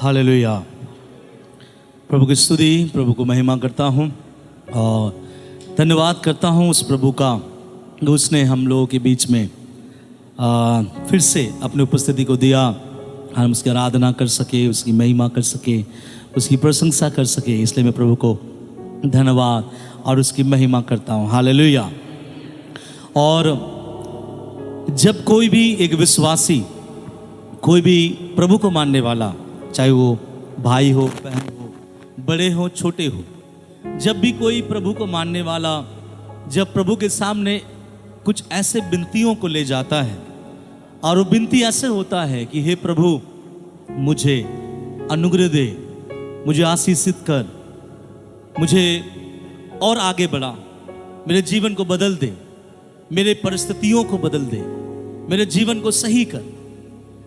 Hallelujah. प्रभु की स्तुति, प्रभु को महिमा करता हूँ और धन्यवाद करता हूँ उस प्रभु का, उसने हम लोगों के बीच में फिर से अपनी उपस्थिति को दिया, हम उसकी आराधना कर सके, उसकी महिमा कर सके, उसकी प्रशंसा कर सके। इसलिए मैं प्रभु को धन्यवाद और उसकी महिमा करता हूँ। हालेलुया। और जब कोई भी एक विश्वासी, कोई भी प्रभु को मानने वाला, चाहे वो भाई हो, बहन हो, बड़े हो, छोटे हो, जब भी कोई प्रभु को मानने वाला जब प्रभु के सामने कुछ ऐसे विनतियों को ले जाता है और वो विनती ऐसे होता है कि हे प्रभु, मुझे अनुग्रह दे, मुझे आशीषित कर, मुझे और आगे बढ़ा, मेरे जीवन को बदल दे, मेरे परिस्थितियों को बदल दे, मेरे जीवन को सही कर।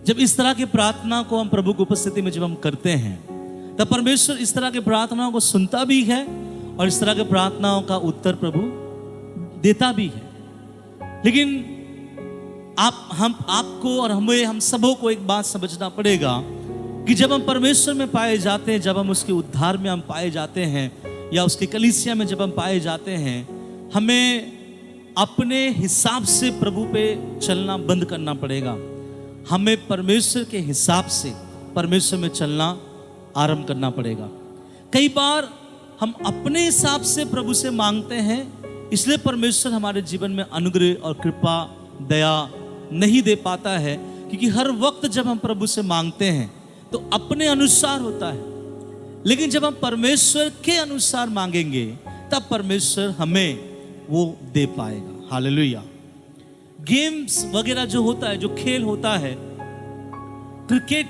जब इस तरह की प्रार्थना को हम प्रभु की उपस्थिति में जब हम करते हैं, तब परमेश्वर इस तरह की प्रार्थनाओं को सुनता भी है और इस तरह की प्रार्थनाओं का उत्तर प्रभु देता भी है। लेकिन आपको और हम सबों को एक बात समझना पड़ेगा कि जब हम परमेश्वर में पाए जाते हैं, जब हम उसके उद्धार में हम पाए जाते हैं या उसकी कलीसिया में जब हम पाए जाते हैं, हमें अपने हिसाब से प्रभु पे चलना बंद करना पड़ेगा। हमें परमेश्वर के हिसाब से परमेश्वर में चलना आरंभ करना पड़ेगा। कई बार हम अपने हिसाब से प्रभु से मांगते हैं, इसलिए परमेश्वर हमारे जीवन में अनुग्रह और कृपा, दया नहीं दे पाता है, क्योंकि हर वक्त जब हम प्रभु से मांगते हैं तो अपने अनुसार होता है। लेकिन जब हम परमेश्वर के अनुसार मांगेंगे तब परमेश्वर हमें वो दे पाएगा। हालेलुया। गेम्स वगैरह जो होता है, जो खेल होता है, क्रिकेट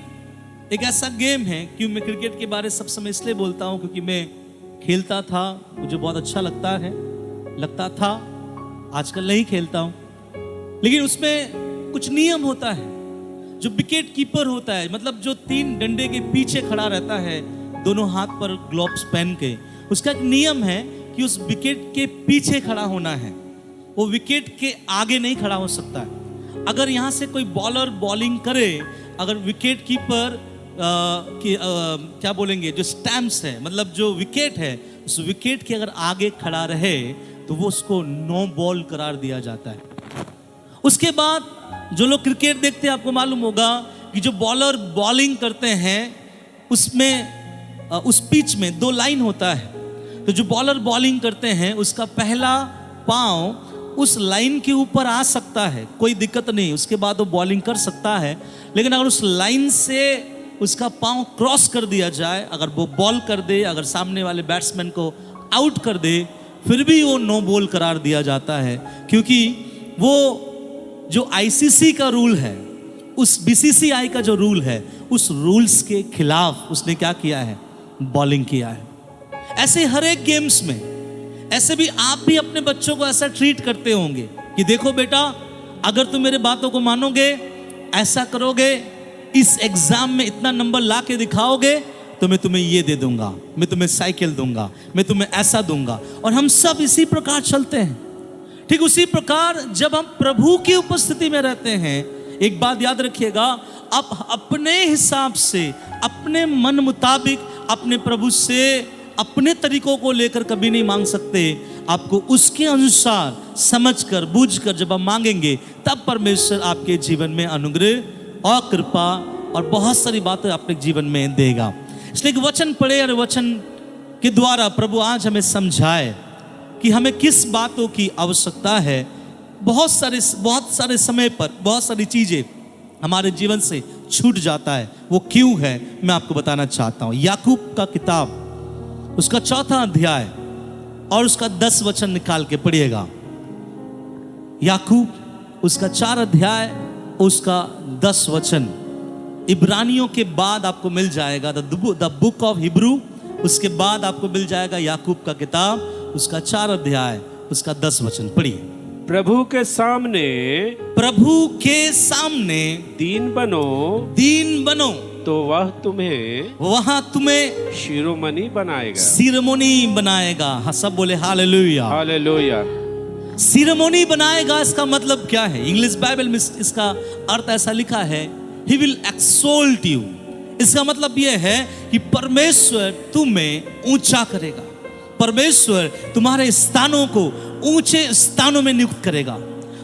एक ऐसा गेम है। क्यों मैं क्रिकेट के बारे सब समय इसलिए बोलता हूँ क्योंकि मैं खेलता था, मुझे बहुत अच्छा लगता था। आजकल नहीं खेलता हूँ, लेकिन उसमें कुछ नियम होता है। जो विकेट कीपर होता है, मतलब जो 3 डंडे के पीछे खड़ा रहता है, दोनों हाथ पर ग्लोव्स पहन के, उसका एक नियम है कि उस विकेट के पीछे खड़ा होना है, वो विकेट के आगे नहीं खड़ा हो सकता है। अगर यहाँ से कोई बॉलर बॉलिंग करे, अगर विकेट कीपर क्या बोलेंगे, जो स्टैम्प्स है, मतलब जो विकेट है, उस विकेट के अगर आगे खड़ा रहे तो वो उसको नो बॉल करार दिया जाता है। उसके बाद जो लोग क्रिकेट देखते हैं, आपको मालूम होगा कि जो बॉलर बॉलिंग करते हैं उसमें उस पिच में 2 लाइन होता है। तो जो बॉलर बॉलिंग करते हैं उसका पहला पांव उस लाइन के ऊपर आ सकता है, कोई दिक्कत नहीं, उसके बाद वो बॉलिंग कर सकता है। लेकिन अगर उस लाइन से उसका पांव क्रॉस कर दिया जाए, अगर वो बॉल कर दे, अगर सामने वाले बैट्समैन को आउट कर दे, फिर भी वो नो बॉल करार दिया जाता है, क्योंकि वो जो आईसीसी का रूल है, उस बीसीसीआई का जो रूल है, उस रूल्स के खिलाफ उसने क्या किया है, बॉलिंग किया है। ऐसे हर एक गेम्स में, ऐसे भी आप भी अपने बच्चों को ऐसा ट्रीट करते होंगे कि देखो बेटा, अगर तुम मेरे बातों को मानोगे, ऐसा करोगे, इस एग्जाम में इतना नंबर ला के दिखाओगे तो मैं तुम्हें ये दे दूंगा, मैं तुम्हें साइकिल दूंगा, मैं तुम्हें ऐसा दूंगा। और हम सब इसी प्रकार चलते हैं। ठीक उसी प्रकार जब हम प्रभु की उपस्थिति में रहते हैं, एक बात याद रखिएगा, आप अपने हिसाब से, अपने मन मुताबिक अपने प्रभु से अपने तरीकों को लेकर कभी नहीं मांग सकते। आपको उसके अनुसार समझकर, बूझकर जब हम मांगेंगे, तब परमेश्वर आपके जीवन में अनुग्रह और कृपा और बहुत सारी बातें अपने जीवन में देगा। इसलिए एक वचन पढ़े और वचन के द्वारा प्रभु आज हमें समझाए कि हमें किस बातों की आवश्यकता है। बहुत सारे समय पर बहुत सारी चीजें हमारे जीवन से छूट जाता है, वो क्यों है मैं आपको बताना चाहता हूँ। याकूब का किताब, उसका 4था अध्याय और उसका 10 वचन निकाल के पढ़िएगा। याकूब उसका 4 अध्याय, उसका 10 वचन। इब्रानियों के बाद आपको मिल जाएगा द बुक ऑफ हिब्रू, उसके बाद आपको मिल जाएगा याकूब का किताब, उसका 4 अध्याय, उसका 10 वचन। पढ़िए। प्रभु के सामने दीन बनो तो वह तुम्हें शिरोमणि बनाएगा। हाँ, सब बोले हालेलुया। हालेलुया। शिरोमणि बनाएगा, इसका मतलब क्या है? इंग्लिश बाइबल में इसका अर्थ ऐसा लिखा है, ही विल एक्सोल्ट यू, इसका मतलब यह है कि परमेश्वर तुम्हें ऊंचा करेगा, परमेश्वर तुम्हारे स्थानों को ऊंचे स्थानों में नियुक्त करेगा,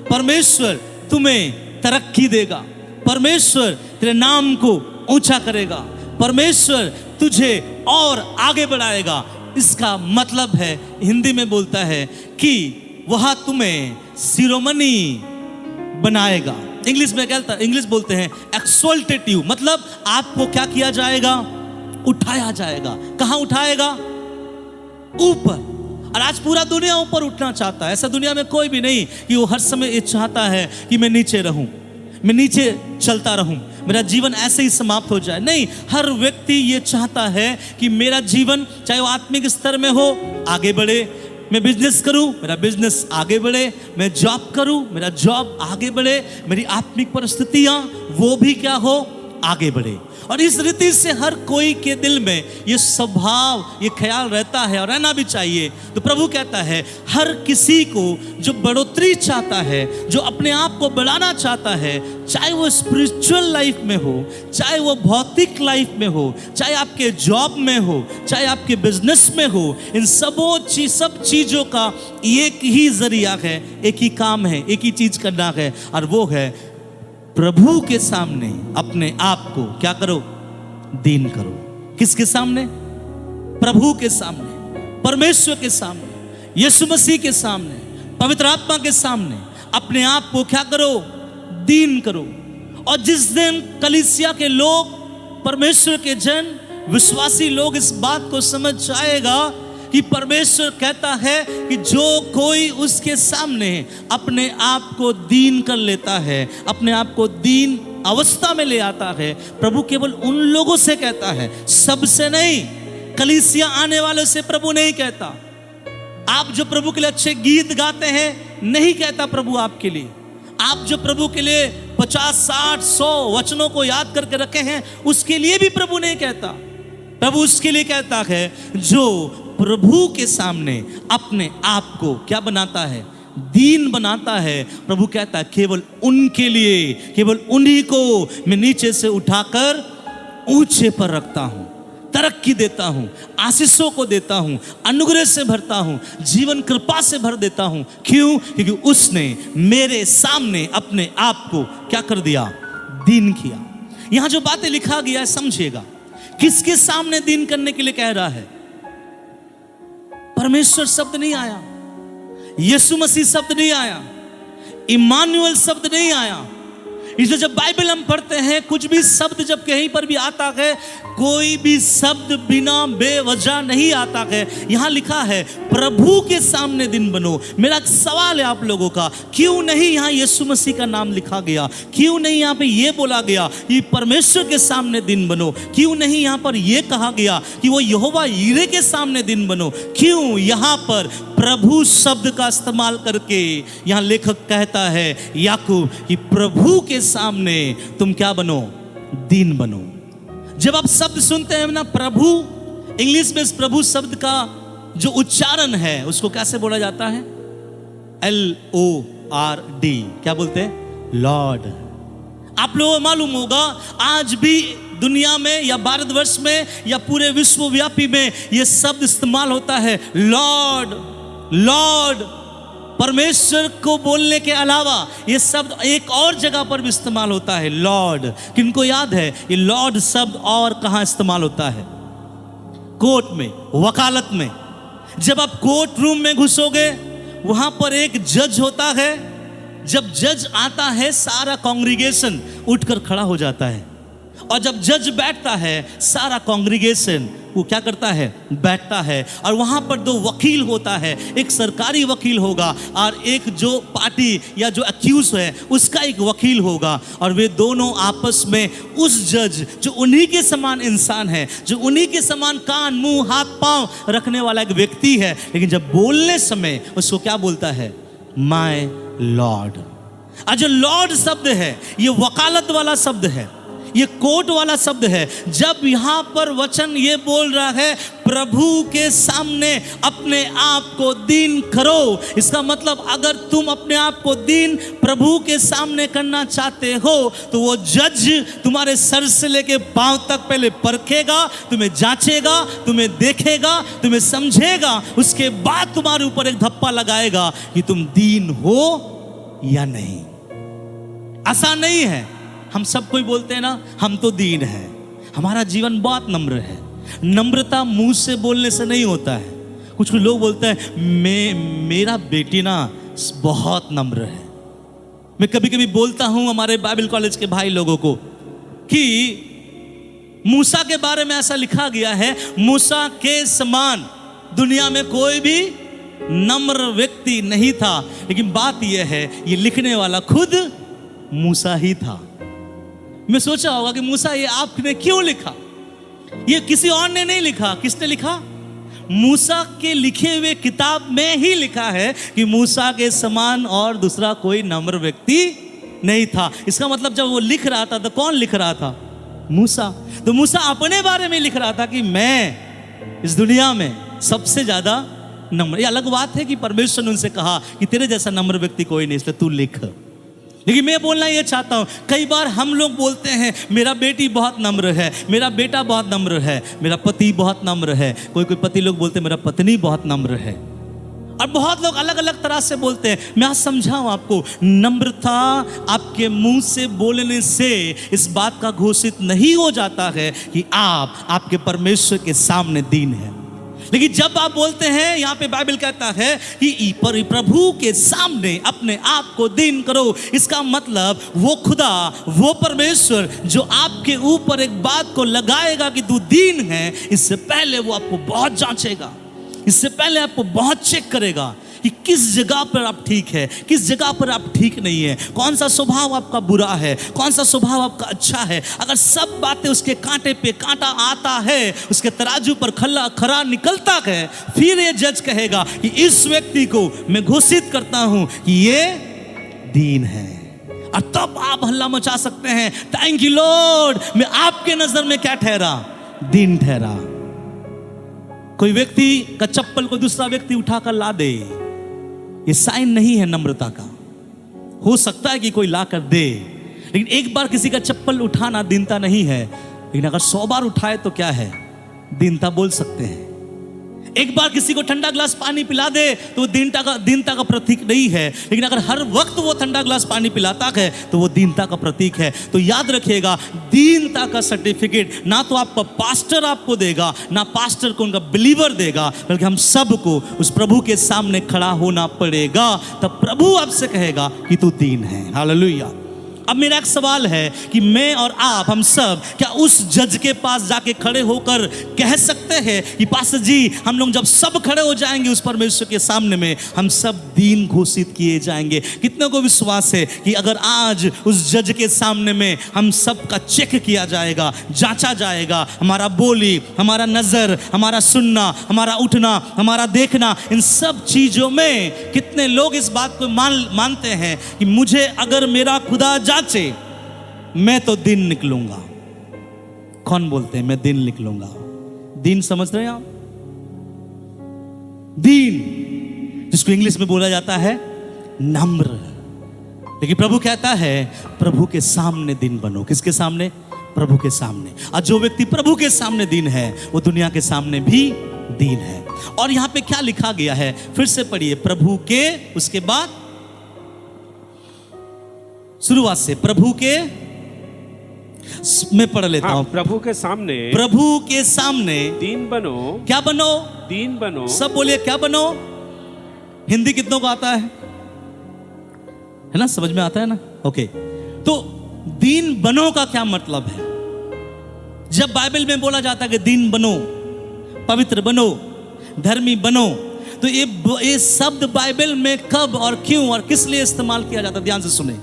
परमेश्वर तुम्हें तरक्की देगा, परमेश्वर तेरे नाम को ऊंचा करेगा, परमेश्वर तुझे और आगे बढ़ाएगा। इसका मतलब है, हिंदी में बोलता है कि वह तुम्हें शिरोमणि बनाएगा। इंग्लिश बोलते हैं एक्सोल्टेटिव, मतलब आपको क्या किया जाएगा? उठाया जाएगा। कहां उठाएगा? ऊपर। और आज पूरा दुनिया ऊपर उठना चाहता है। ऐसा दुनिया में कोई भी नहीं कि वो हर समय ये चाहता है कि मैं नीचे रहूं, मैं नीचे चलता रहूं, मेरा जीवन ऐसे ही समाप्त हो जाए। नहीं, हर व्यक्ति ये चाहता है कि मेरा जीवन चाहे वो आत्मिक स्तर में हो, आगे बढ़े। मैं बिजनेस करूं, मेरा बिजनेस आगे बढ़े। मैं जॉब करूं, मेरा जॉब आगे बढ़े। मेरी आत्मिक परिस्थितियां वो भी क्या हो? आगे बढ़े। और इस रीति से हर कोई के दिल में ये स्वभाव, ये ख्याल रहता है और रहना भी चाहिए। तो प्रभु कहता है हर किसी को जो बढ़ोतरी चाहता है, जो अपने आप को बढ़ाना चाहता है, चाहे वो स्पिरिचुअल लाइफ में हो, चाहे वो भौतिक लाइफ में हो, चाहे आपके जॉब में हो, चाहे आपके बिजनेस में हो, इन सब चीजों का एक ही जरिया है, एक ही काम है, एक ही चीज करना है, और वो है प्रभु के सामने अपने आप को क्या करो? दीन करो। किसके सामने? प्रभु के सामने, परमेश्वर के सामने, यीशु मसीह के सामने, पवित्र आत्मा के सामने अपने आप को क्या करो? दीन करो। और जिस दिन कलीसिया के लोग, परमेश्वर के जन, विश्वासी लोग इस बात को समझ जाएगा कि परमेश्वर कहता है कि जो कोई उसके सामने अपने आप को दीन कर लेता है, अपने आप को दीन अवस्था में ले आता है, प्रभु केवल उन लोगों से कहता है, सबसे नहीं। कलीसिया आने वालों से प्रभु नहीं कहता। आप जो प्रभु के लिए अच्छे गीत गाते हैं, नहीं कहता प्रभु आपके लिए। आप जो प्रभु के लिए 50, 60, 100 वचनों को याद करके रखे हैं, उसके लिए भी प्रभु नहीं कहता। प्रभु उसके लिए कहता है जो प्रभु के सामने अपने आप को क्या बनाता है? दीन बनाता है। प्रभु कहता है केवल उनके लिए, केवल उन्हीं को मैं नीचे से उठाकर ऊंचे पर रखता हूं, तरक्की देता हूं, आशीषों को देता हूं, अनुग्रह से भरता हूं, जीवन कृपा से भर देता हूं। क्यों? क्योंकि उसने मेरे सामने अपने आप को क्या कर दिया? दीन किया। यहां जो बातें लिखा गया है समझिएगा, किसके सामने दीन करने के लिए कह रहा है? परमेश्वर शब्द नहीं आया, यीशु मसीह शब्द नहीं आया, इमानुएल शब्द नहीं आया। इसलिए जब बाइबल हम पढ़ते हैं, कुछ भी शब्द जब कहीं पर भी आता है, कोई भी शब्द बिना बेवजह नहीं आता है। यहां लिखा है प्रभु के सामने दिन बनो। मेरा सवाल है आप लोगों का, क्यों नहीं यहां यीशु मसीह का नाम लिखा गया? क्यों नहीं यहां पे ये बोला गया कि परमेश्वर के सामने दिन बनो? क्यों नहीं यहां पर यह कहा गया कि वो यहोवा यीरे के सामने दिन बनो? क्यों यहां पर प्रभु शब्द का इस्तेमाल करके यहां लेखक कहता है याकूब कि प्रभु के सामने तुम क्या बनो? दीन बनो। जब आप शब्द सुनते हैं ना प्रभु, इंग्लिश में इस प्रभु शब्द का जो उच्चारण है उसको कैसे बोला जाता है? LORD। क्या बोलते हैं? लॉर्ड। आप लोगों को मालूम होगा आज भी दुनिया में या भारतवर्ष में या पूरे विश्वव्यापी में यह शब्द इस्तेमाल होता है, लॉर्ड लॉर्ड। परमेश्वर को बोलने के अलावा यह शब्द एक और जगह पर भी इस्तेमाल होता है, लॉर्ड। किनको याद है ये लॉर्ड शब्द और कहां इस्तेमाल होता है? कोर्ट में, वकालत में। जब आप कोर्ट रूम में घुसोगे, वहां पर एक जज होता है। जब जज आता है, सारा कांग्रीगेशन उठकर खड़ा हो जाता है, और जब जज बैठता है, सारा कांग्रीगेशन वो क्या करता है? बैठता है। और वहां पर दो वकील होता है, एक सरकारी वकील होगा और एक जो पार्टी या जो अक्यूज है उसका एक वकील होगा। और वे दोनों आपस में उस जज जो उन्हीं के समान इंसान है, जो उन्हीं के समान कान, मुंह, हाथ, पांव रखने वाला एक व्यक्ति है, लेकिन जब बोलने समय उसको क्या बोलता है? My Lord. और जो लॉर्ड शब्द है ये वकालत वाला शब्द है। ये कोट वाला शब्द है। जब यहां पर वचन ये बोल रहा है प्रभु के सामने अपने आप को दीन करो, इसका मतलब अगर तुम अपने आप को दीन प्रभु के सामने करना चाहते हो तो वो जज तुम्हारे सर से लेके पांव तक पहले परखेगा, तुम्हें जांचेगा, तुम्हें देखेगा, तुम्हें समझेगा, उसके बाद तुम्हारे ऊपर एक धप्पा लगाएगा कि तुम दीन हो या नहीं। आसान नहीं है। हम सब कोई बोलते हैं ना हम तो दीन है, हमारा जीवन बहुत नम्र है। नम्रता मुंह से बोलने से नहीं होता है। कुछ लोग बोलते हैं मेरा बेटी ना बहुत नम्र है। मैं कभी कभी बोलता हूं हमारे बाइबल कॉलेज के भाई लोगों को कि मूसा के बारे में ऐसा लिखा गया है, मूसा के समान दुनिया में कोई भी नम्र व्यक्ति नहीं था। लेकिन बात यह है ये लिखने वाला खुद मूसा ही था। मैं सोचा होगा कि मूसा ये आपने क्यों लिखा, ये किसी और ने नहीं लिखा। किसने लिखा? मूसा के लिखे हुए किताब में ही लिखा है कि मूसा के समान और दूसरा कोई नम्र व्यक्ति नहीं था। इसका मतलब जब वो लिख रहा था तो कौन लिख रहा था? मूसा। तो मूसा अपने बारे में लिख रहा था कि मैं इस दुनिया में सबसे ज्यादा नम्र। ये अलग बात है कि परमेश्वर ने उनसे कहा कि तेरे जैसा नम्र व्यक्ति कोई नहीं, इसलिए तू लिख। लेकिन मैं बोलना ये चाहता हूं, कई बार हम लोग बोलते हैं मेरा बेटी बहुत नम्र है, मेरा बेटा बहुत नम्र है, मेरा पति बहुत नम्र है। कोई कोई पति लोग बोलते हैं मेरा पत्नी बहुत नम्र है, और बहुत लोग अलग अलग तरह से बोलते हैं। मैं आज समझाऊं आपको, नम्रता आपके मुंह से बोलने से इस बात का घोषित नहीं हो जाता है कि आप आपके परमेश्वर के सामने दीन है। लेकिन जब आप बोलते हैं, यहां पे बाइबल कहता है कि प्रभु के सामने अपने आप को दीन करो, इसका मतलब वो खुदा, वो परमेश्वर जो आपके ऊपर एक बात को लगाएगा कि तू दीन है, इससे पहले वो आपको बहुत जांचेगा, इससे पहले आपको बहुत चेक करेगा कि किस जगह पर आप ठीक है, किस जगह पर आप ठीक नहीं है, कौन सा स्वभाव आपका बुरा है, कौन सा स्वभाव आपका अच्छा है। अगर सब बातें उसके कांटे पे कांटा आता है, उसके तराजू पर खरा निकलता है, फिर ये जज कहेगा कि इस व्यक्ति को मैं घोषित करता हूं कि ये दीन है। और तब आप हल्ला मचा सकते हैं, थैंक यू लॉर्ड, मैं आपके नजर में क्या ठहरा? दीन ठहरा। कोई व्यक्ति का चप्पल कोई दूसरा व्यक्ति उठाकर ला दे, ये साइन नहीं है नम्रता का। हो सकता है कि कोई ला कर दे, लेकिन एक बार किसी का चप्पल उठाना दीनता नहीं है। लेकिन अगर 100 बार उठाए तो क्या है? दीनता बोल सकते हैं। एक बार किसी को ठंडा ग्लास पानी पिला दे तो वो दीनता का प्रतीक नहीं है। लेकिन अगर हर वक्त वो ठंडा ग्लास पानी पिलाता है तो वो दीनता का प्रतीक है। तो याद रखिएगा, दीनता का सर्टिफिकेट ना तो आपका पास्टर आपको देगा, ना पास्टर को उनका बिलीवर देगा, बल्कि हम सबको उस प्रभु के सामने खड़ा होना पड़ेगा। तब प्रभु आपसे कहेगा कि तू दीन है। हालेलुया। अब मेरा एक सवाल है कि मैं और आप, हम सब क्या उस जज के पास जाके खड़े होकर कह सकते हैं कि पास्टर जी, हम लोग जब सब खड़े हो जाएंगे उस परमेश्वर के सामने में, हम सब दीन घोषित किए जाएंगे? कितने को विश्वास है कि अगर आज उस जज के सामने में हम सब का चेक किया जाएगा, जांचा जाएगा, हमारा बोली, हमारा नजर, हमारा सुनना, हमारा उठना, हमारा देखना, इन सब चीजों में कितने लोग इस बात को मानते हैं कि मुझे अगर मेरा खुदा जांचे मैं तो दिन निकलूंगा? कौन बोलते हैं मैं दिन निकलूंगा? दिन समझ रहे हैं आप? दीन जिसको इंग्लिश में बोला जाता है नम्र। लेकिन प्रभु कहता है प्रभु के सामने दिन बनो। किसके सामने? प्रभु के सामने। और जो व्यक्ति प्रभु के सामने दीन है वो दुनिया के सामने भी दीन है। और यहां पे क्या लिखा गया है? फिर से पढ़िए, प्रभु के, उसके बाद शुरुआत से, प्रभु के, मैं पढ़ लेता हूं। प्रभु के सामने, प्रभु के सामने दीन बनो। क्या बनो? दीन बनो। सब बोलिए क्या बनो? हिंदी कितनों को आता है ना? समझ में आता है ना? ओके। तो दीन बनो का क्या मतलब है? जब बाइबल में बोला जाता है कि दीन बनो, पवित्र बनो, धर्मी बनो, तो ये शब्द बाइबल में कब और क्यों और किस लिए इस्तेमाल किया जाता है? ध्यान से सुने।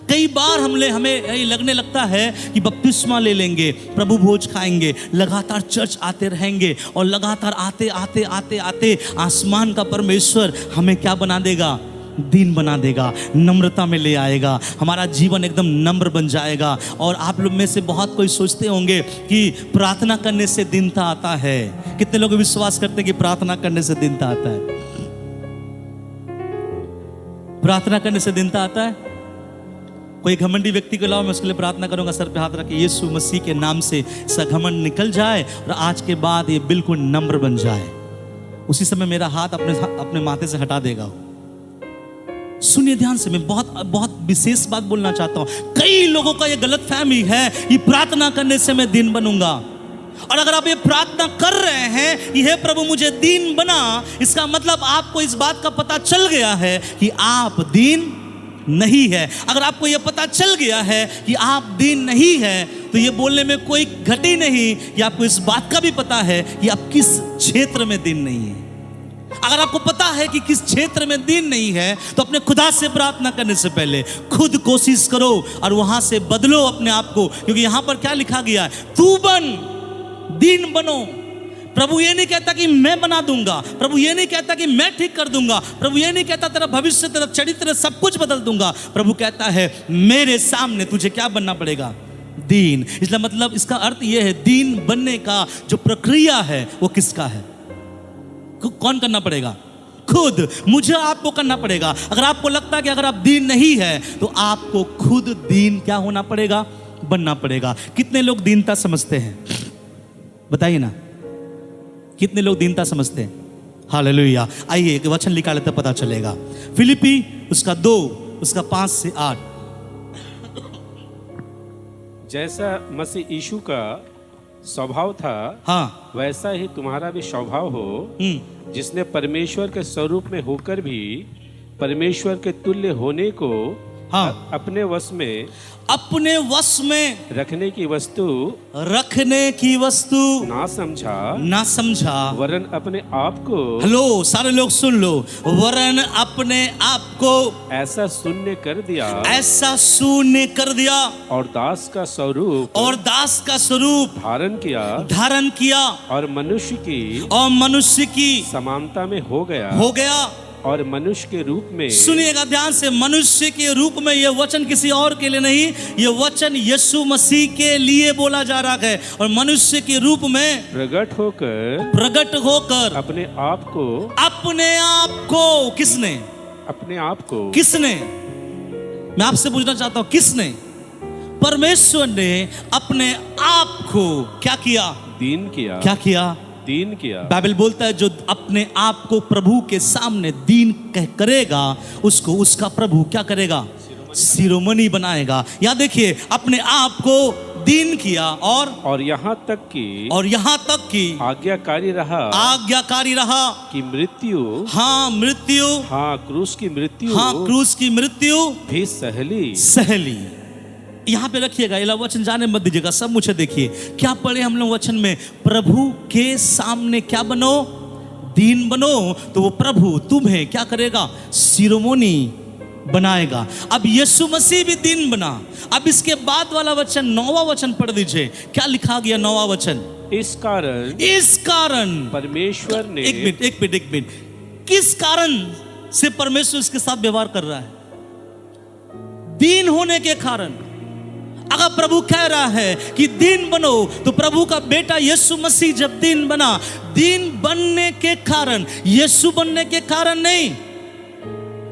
कई बार हमें लगने लगता है कि बपतिस्मा ले लेंगे, प्रभु भोज खाएंगे, लगातार चर्च आते रहेंगे और लगातार आते आते आते आते आसमान का परमेश्वर हमें क्या बना देगा? दीन बना देगा, नम्रता में ले आएगा, हमारा जीवन एकदम नम्र बन जाएगा। और आप लोग में से बहुत कोई सोचते होंगे कि प्रार्थना करने से दीनता आता है। कितने लोग विश्वास करते हैं कि प्रार्थना करने से दीनता आता है? प्रार्थना करने से दीनता आता है? कोई घमंडी व्यक्ति को लाओ, मैं उसके लिए प्रार्थना करूंगा, सर पे हाथ रख के, यीशु मसीह के नाम से इसका घमंड निकल जाए और आज के बाद ये बिल्कुल नम्र बन जाए। उसी समय मेरा हाथ अपने माथे से हटा देगा। सुनिए ध्यान से, मैं बहुत विशेष बात बोलना चाहता हूं। कई लोगों का ये गलत फहमी है कि प्रार्थना करने से मैं दीन बनूंगा। और अगर आप ये प्रार्थना कर रहे हैं कि हे प्रभु मुझे दीन बना, इसका मतलब आपको इस बात का पता चल गया है कि आप दीन नहीं है। अगर आपको यह पता चल गया है कि आप दीन नहीं है, तो ये बोलने में कोई घटी नहीं कि आपको इस बात का भी पता है कि आप किस क्षेत्र में दीन नहीं है। अगर आपको पता है कि किस क्षेत्र में दीन नहीं है, तो अपने खुदा से प्रार्थना करने से पहले खुद कोशिश करो और वहां से बदलो अपने आप को। क्योंकि यहां पर क्या लिखा गया है? तू बन, दीन बनो। प्रभु ये नहीं कहता कि मैं बना दूंगा, प्रभु ये नहीं कहता कि मैं ठीक कर दूंगा, प्रभु ये नहीं कहता तेरा भविष्य, तेरा चरित्र सब कुछ बदल दूंगा। प्रभु कहता है मेरे सामने तुझे क्या बनना पड़ेगा? दीन। इसलिए मतलब इसका अर्थ यह है, दीन बनने का जो प्रक्रिया है वो किसका है? कौन करना पड़ेगा? खुद, मुझे आपको करना पड़ेगा। अगर आपको लगता है कि अगर आप दीन नहीं है, तो आपको खुद दीन क्या होना पड़ेगा? बनना पड़ेगा। कितने लोग दीनता समझते हैं? बताइए ना, कितने लोग दीनता समझते हैं? हालेलुया। आइए एक वचन निकाले तो पता चलेगा। फिलिपी उसका 2 उसका 5 से 8। जैसा मसीह यीशु का स्वभाव था, हाँ, वैसा ही तुम्हारा भी स्वभाव हो, जिसने परमेश्वर के स्वरूप में होकर भी परमेश्वर के तुल्य होने को हाँ, अपने वश में रखने की वस्तु ना समझा, वरन अपने आप को, हेलो सारे लोग सुन लो, वरन अपने आप को ऐसा शून्य कर दिया और दास का स्वरूप धारण किया और मनुष्य की समानता में हो गया और मनुष्य के रूप में, सुनिएगा ध्यान से, मनुष्य के रूप में। यह वचन किसी और के लिए नहीं, यह वचन यीशु मसीह के लिए बोला जा रहा है। और मनुष्य के रूप में प्रकट होकर अपने आप को किसने? मैं आपसे पूछना चाहता हूं, किसने? परमेश्वर ने अपने आप को क्या किया? दीन किया। बाइबल बोलता है जो अपने आप को प्रभु के सामने दीन करेगा, उसको उसका प्रभु क्या करेगा? शिरोमणि बनाएगा। या देखिए, अपने आप को दीन किया और यहाँ तक कि आज्ञाकारी रहा कि मृत्यु, क्रूस की मृत्यु भी सहली। यहाँ पे रखिएगा, ये वचन जाने मत दीजिएगा, सब मुझे देखिए क्या पढ़े हम लोग वचन में। प्रभु के सामने क्या बनो? दीन बनो, तो वो प्रभु तुम्हें क्या करेगा? शिरोमणि बनाएगा। अब यीशु मसीह भी दीन बना। अब इसके बाद वाला वचन, 9वां वचन पढ़ दीजिए, क्या लिखा गया? 9वां वचन, इस कारण परमेश्वर ने, एक मिनट, किस कारण से परमेश्वर इसके साथ व्यवहार कर रहा है? दीन होने के कारण। अगर प्रभु कह रहा है कि दीन बनो, तो प्रभु का बेटा यीशु मसीह जब दीन बना, दीन बनने के कारण, यीशु बनने के कारण नहीं,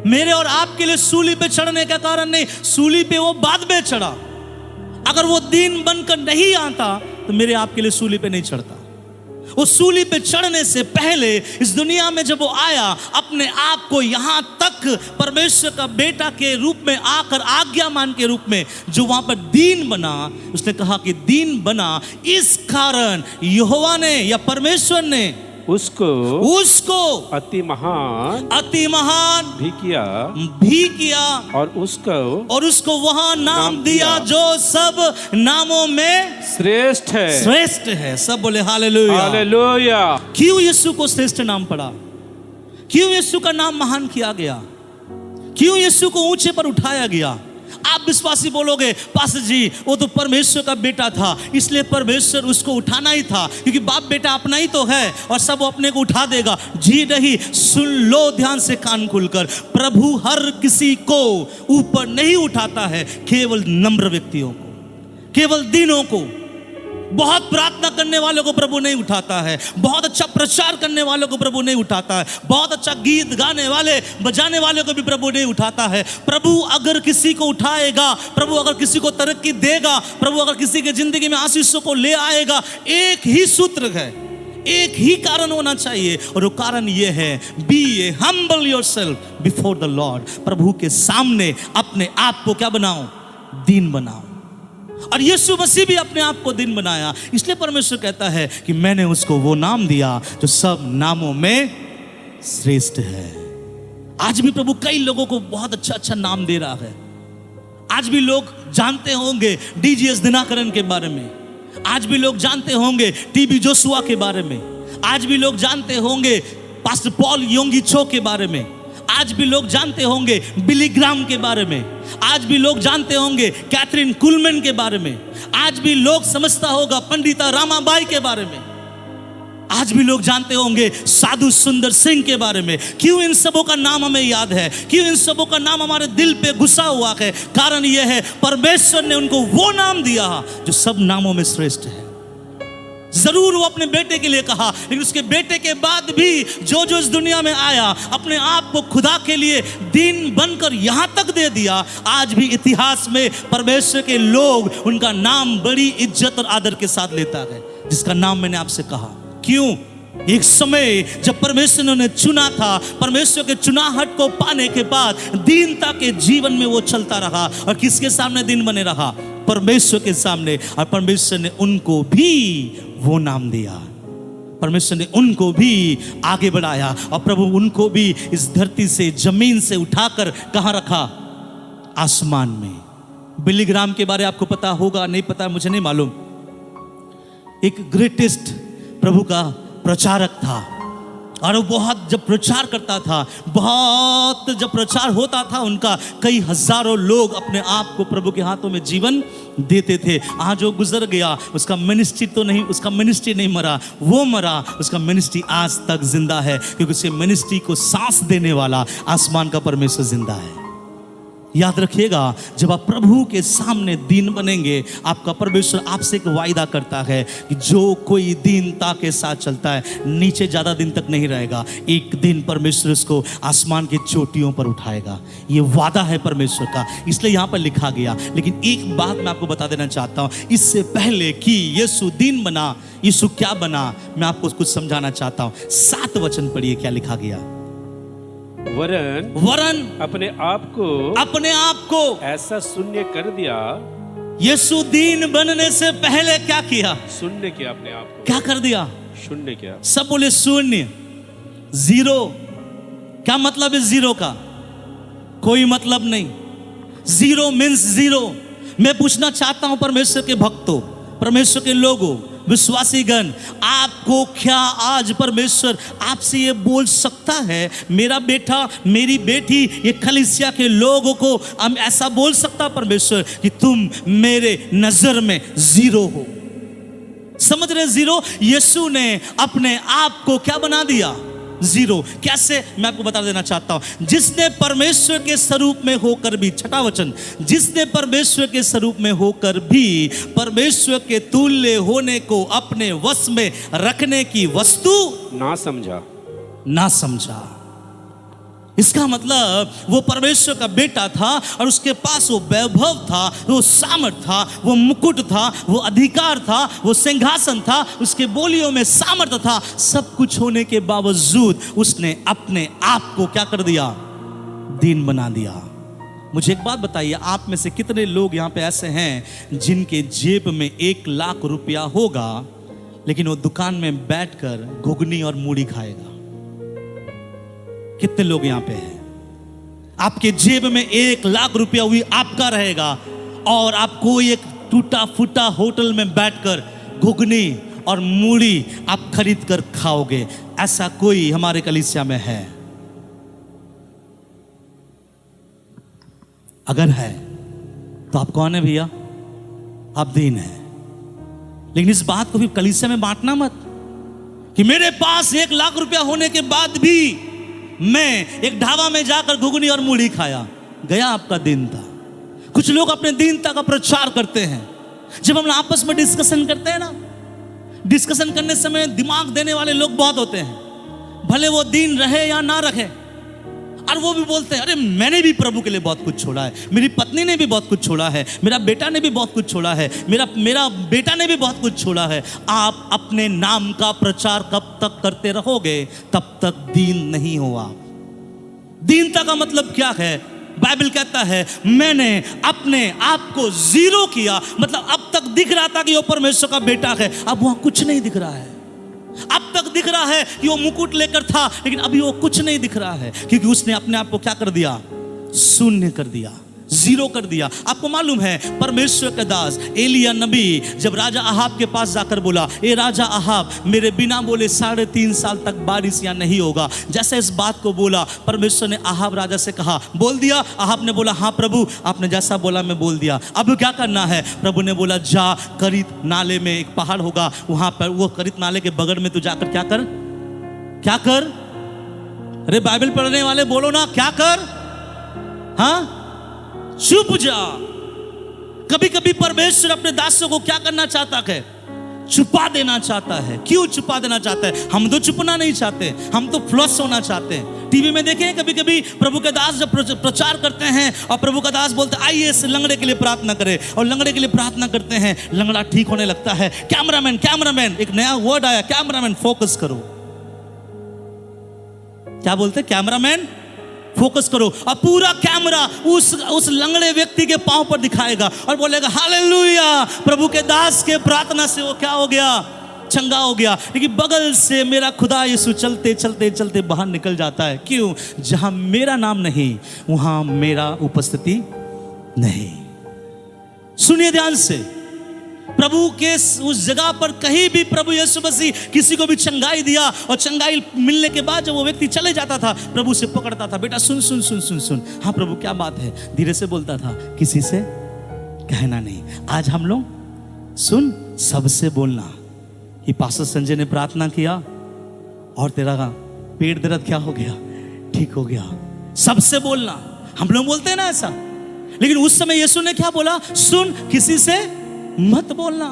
मेरे और आपके लिए सूली पे चढ़ने का कारण नहीं, सूली पे वो बाद में चढ़ा। अगर वो दीन बनकर नहीं आता, तो मेरे आपके लिए सूली पे नहीं चढ़ता। वो सूली पे चढ़ने से पहले इस दुनिया में जब वो आया, अपने आप को यहाँ तक परमेश्वर का बेटा के रूप में आकर, आज्ञामान के रूप में जो वहां पर दीन बना, उसने कहा कि दीन बना इस कारण यहोवा ने या परमेश्वर ने उसको अति महान भी किया और उसको वहां नाम दिया जो सब नामों में श्रेष्ठ है। सब बोले हालेलुया। क्यों यीशु को श्रेष्ठ नाम पड़ा? क्यों यीशु का नाम महान किया गया? क्यों यीशु को ऊंचे पर उठाया गया? आप विश्वासी बोलोगे पास्टर जी वो तो परमेश्वर का बेटा था, इसलिए परमेश्वर उसको उठाना ही था, क्योंकि बाप बेटा अपना ही तो है और सब वो अपने को उठा देगा। जी नहीं, सुन लो ध्यान से कान खुलकर, प्रभु हर किसी को ऊपर नहीं उठाता है, केवल नम्र व्यक्तियों को, केवल दीनों को। बहुत प्रार्थना करने वालों को प्रभु नहीं उठाता है, बहुत अच्छा प्रचार करने वालों को प्रभु नहीं उठाता है, बहुत अच्छा गीत गाने वाले बजाने वालों को भी प्रभु नहीं उठाता है। प्रभु अगर किसी को उठाएगा, प्रभु अगर किसी को तरक्की देगा, प्रभु अगर किसी की जिंदगी में आशीषों को ले आएगा, एक ही सूत्र है, एक ही कारण होना चाहिए, और वो कारण ये है, be a humble yourself before the Lord. प्रभु के सामने अपने आप को क्या बनाओ? दीन बनाओ। और यीशु मसीह भी अपने आप को दीन बनाया, इसलिए परमेश्वर कहता है कि मैंने उसको वो नाम दिया जो सब नामों में श्रेष्ठ है। आज भी प्रभु कई लोगों को बहुत अच्छा अच्छा नाम दे रहा है। आज भी लोग जानते होंगे डीजीएस दिनाकरन के बारे में, आज भी लोग जानते होंगे टीबी जोशुआ के बारे में, आज भी लोग जानते होंगे पास्टर पॉल योंगी चो के बारे में, आज भी लोग जानते होंगे बिली ग्राम के बारे में, आज भी लोग जानते होंगे कैथरीन कुलमैन के बारे में, आज भी लोग समझता होगा पंडिता रामाबाई के बारे में, आज भी लोग जानते होंगे साधु सुंदर सिंह के बारे में। क्यों इन सबों का नाम हमें याद है? क्यों इन सबों का नाम हमारे दिल पे घुसा हुआ है? कारण यह है, परमेश्वर ने उनको वो नाम दिया जो सब नामों में श्रेष्ठ है। जरूर वो अपने बेटे के लिए कहा, लेकिन उसके बेटे के बाद भी जो जो इस दुनिया में आया, अपने आप को खुदा के लिए दीन बनकर यहां तक दे दिया। आज भी इतिहास में परमेश्वर के लोग उनका नाम बड़ी इज्जत और आदर के साथ लेता है, जिसका नाम मैंने आपसे कहा। क्यों? एक समय जब परमेश्वर ने उन्हें चुना था, परमेश्वर के चुनाहट को पाने के बाद दीनता के जीवन में वो चलता रहा, और किसके सामने दीन बने रहा? परमेश्वर के सामने। और परमेश्वर ने उनको भी वो नाम दिया, परमेश्वर ने उनको भी आगे बढ़ाया, और प्रभु उनको भी इस धरती से, जमीन से उठाकर कहाँ रखा? आसमान में। बिली ग्राम के बारे आपको पता होगा, नहीं पता मुझे नहीं मालूम। एक ग्रेटेस्ट प्रभु का प्रचारक था, और वो बहुत जब प्रचार करता था, बहुत जब प्रचार होता था उनका, कई हजारों लोग अपने आप को प्रभु के हाथों में जीवन देते थे। आज वो गुजर गया, उसका मिनिस्ट्री तो नहीं, उसका मिनिस्ट्री नहीं मरा, वो मरा, उसका मिनिस्ट्री आज तक जिंदा है, क्योंकि उसके मिनिस्ट्री को सांस देने वाला आसमान का परमेश्वर जिंदा है। याद रखिएगा, जब आप प्रभु के सामने दीन बनेंगे, आपका परमेश्वर आपसे एक वायदा करता है कि जो कोई दीनता के साथ चलता है, नीचे ज़्यादा दिन तक नहीं रहेगा, एक दिन परमेश्वर उसको आसमान की चोटियों पर उठाएगा। ये वादा है परमेश्वर का, इसलिए यहाँ पर लिखा गया। लेकिन एक बात मैं आपको बता देना चाहता हूँ, इससे पहले कि यीशु दीन बना, यीशु क्या बना, मैं आपको कुछ समझाना चाहता हूँ। 7 वचन पढ़िए, क्या लिखा गया? वरन अपने आप को ऐसा शून्य कर दिया। यीशु दीन बनने से पहले क्या किया? शून्य किया अपने आप को। क्या कर दिया? शून्य किया। सब बोले शून्य, जीरो। क्या मतलब है जीरो का? कोई मतलब नहीं। Zero means zero. मैं पूछना चाहता हूं परमेश्वर के भक्तों, परमेश्वर के लोगों, विश्वासीगण, आपको क्या आज परमेश्वर आपसे ये बोल सकता है, मेरा बेटा, मेरी बेटी, ये कलीसिया के लोगों को हम ऐसा बोल सकता परमेश्वर कि तुम मेरे नजर में जीरो हो? समझ रहे? जीरो। यीशु ने अपने आप को क्या बना दिया? जीरो। कैसे? मैं आपको बता देना चाहता हूं। जिसने परमेश्वर के स्वरूप में होकर भी, 6वां वचन, जिसने परमेश्वर के स्वरूप में होकर भी परमेश्वर के तुल्य होने को अपने वश में रखने की वस्तु ना समझा। इसका मतलब वो परमेश्वर का बेटा था, और उसके पास वो वैभव था, वो सामर्थ था, वो मुकुट था, वो अधिकार था, वो सिंहासन था, उसके बोलियों में सामर्थ था। सब कुछ होने के बावजूद उसने अपने आप को क्या कर दिया? दीन बना दिया। मुझे एक बात बताइए, आप में से कितने लोग यहाँ पे ऐसे हैं जिनके जेब में 1 लाख रुपया होगा, लेकिन वो दुकान में बैठकर घुगनी और मूढ़ी खाएगा? कितने लोग यहां पे हैं? आपके जेब में 1 लाख रुपया हुई आपका रहेगा, और आप कोई एक टूटा फूटा होटल में बैठकर घुगनी और मूढ़ी आप खरीद कर खाओगे। ऐसा कोई हमारे कलीसिया में है? अगर है तो आप कौन है भैया? आप दीन है। लेकिन इस बात को भी कलीसिया में बांटना मत कि मेरे पास 1 लाख रुपया होने के बाद भी मैं एक ढाबा में जाकर घुगनी और मूढ़ी खाया। गया आपका दीनता। कुछ लोग अपने दीनता का प्रचार करते हैं। जब हम आपस में डिस्कशन करते हैं ना, डिस्कशन करने समय दिमाग देने वाले लोग बहुत होते हैं, भले वो दीन रहे या ना रहे। और वो भी बोलते हैं, अरे मैंने भी प्रभु के लिए बहुत कुछ छोड़ा है, मेरी पत्नी ने भी बहुत कुछ छोड़ा है, मेरा बेटा ने भी बहुत कुछ छोड़ा है, मेरा बेटा ने भी बहुत कुछ छोड़ा है। आप अपने नाम का प्रचार कब तक करते रहोगे, तब तक दीन नहीं हो आप। दीनता का मतलब क्या है? बाइबल कहता है मैंने अपने आप को जीरो किया। मतलब अब तक दिख रहा था कि वो परमेश्वर का बेटा है, अब वहां कुछ नहीं दिख रहा है। अब तक दिख रहा है कि वो मुकुट लेकर था, लेकिन अभी वो कुछ नहीं दिख रहा है, क्योंकि उसने अपने आप को क्या कर दिया? शून्य कर दिया, जीरो कर दिया। आपको मालूम है परमेश्वर के दास एलिया नबी जब राजा अहाब के पास जाकर बोला, ए राजा अहाब, मेरे बिना बोले 3.5 साल तक बारिश यहाँ नहीं होगा। जैसे इस बात को बोला, परमेश्वर ने अहाब राजा से कहा, बोल दिया? अहाब ने बोला, हाँ प्रभु, आपने जैसा बोला मैं बोल दिया। अब क्या करना है? प्रभु ने बोला, जा करीत नाले में एक पहाड़ होगा, वहां पर वो करीत नाले के बगल में तू जाकर क्या कर? क्या कर? अरे बाइबल पढ़ने वाले बोलो ना, क्या कर? हाँ, चुप जा। कभी कभी परमेश्वर अपने दासों को क्या करना चाहता है? छुपा देना चाहता है। क्यों छुपा देना चाहता है? हम तो छुपना नहीं चाहते, हम तो फ्लश होना चाहते हैं। टीवी में देखें कभी कभी प्रभु के दास जब प्रचार करते हैं और प्रभु का दास बोलते हैं, आइए इस लंगड़े के लिए प्रार्थना करें, और लंगड़े के लिए प्रार्थना करते हैं, लंगड़ा ठीक होने लगता है। कैमरामैन, कैमरामैन, एक नया वर्ड आया, कैमरामैन फोकस करो। क्या बोलते? कैमरामैन फोकस करो। और पूरा कैमरा उस लंगड़े व्यक्ति के पांव पर दिखाएगा और बोलेगा, हालेलुया, प्रभु के दास के प्रार्थना से वो क्या हो गया? चंगा हो गया। लेकिन बगल से मेरा खुदा यीशु चलते चलते चलते बाहर निकल जाता है। क्यों? जहां मेरा नाम नहीं, वहां मेरा उपस्थिति नहीं। सुनिए ध्यान से, प्रभु के उस जगह पर कहीं भी प्रभु यीशु मसीह किसी को भी चंगाई दिया, और चंगाई मिलने के बाद जब वो व्यक्ति चले जाता था, प्रभु से पकड़ता था, बेटा सुन सुन सुन सुन सुन, हाँ प्रभु क्या बात है? धीरे से बोलता था, किसी से कहना नहीं। आज हम लोग सुन, सबसे बोलना। कि पास्टर संजय ने प्रार्थना किया और तेरा पेट दर्द क्या हो गया? ठीक हो गया। सबसे बोलना। हम लोग बोलते हैं ना ऐसा, लेकिन उस समय यीशु ने क्या बोला? सुन, किसी से मत बोलना।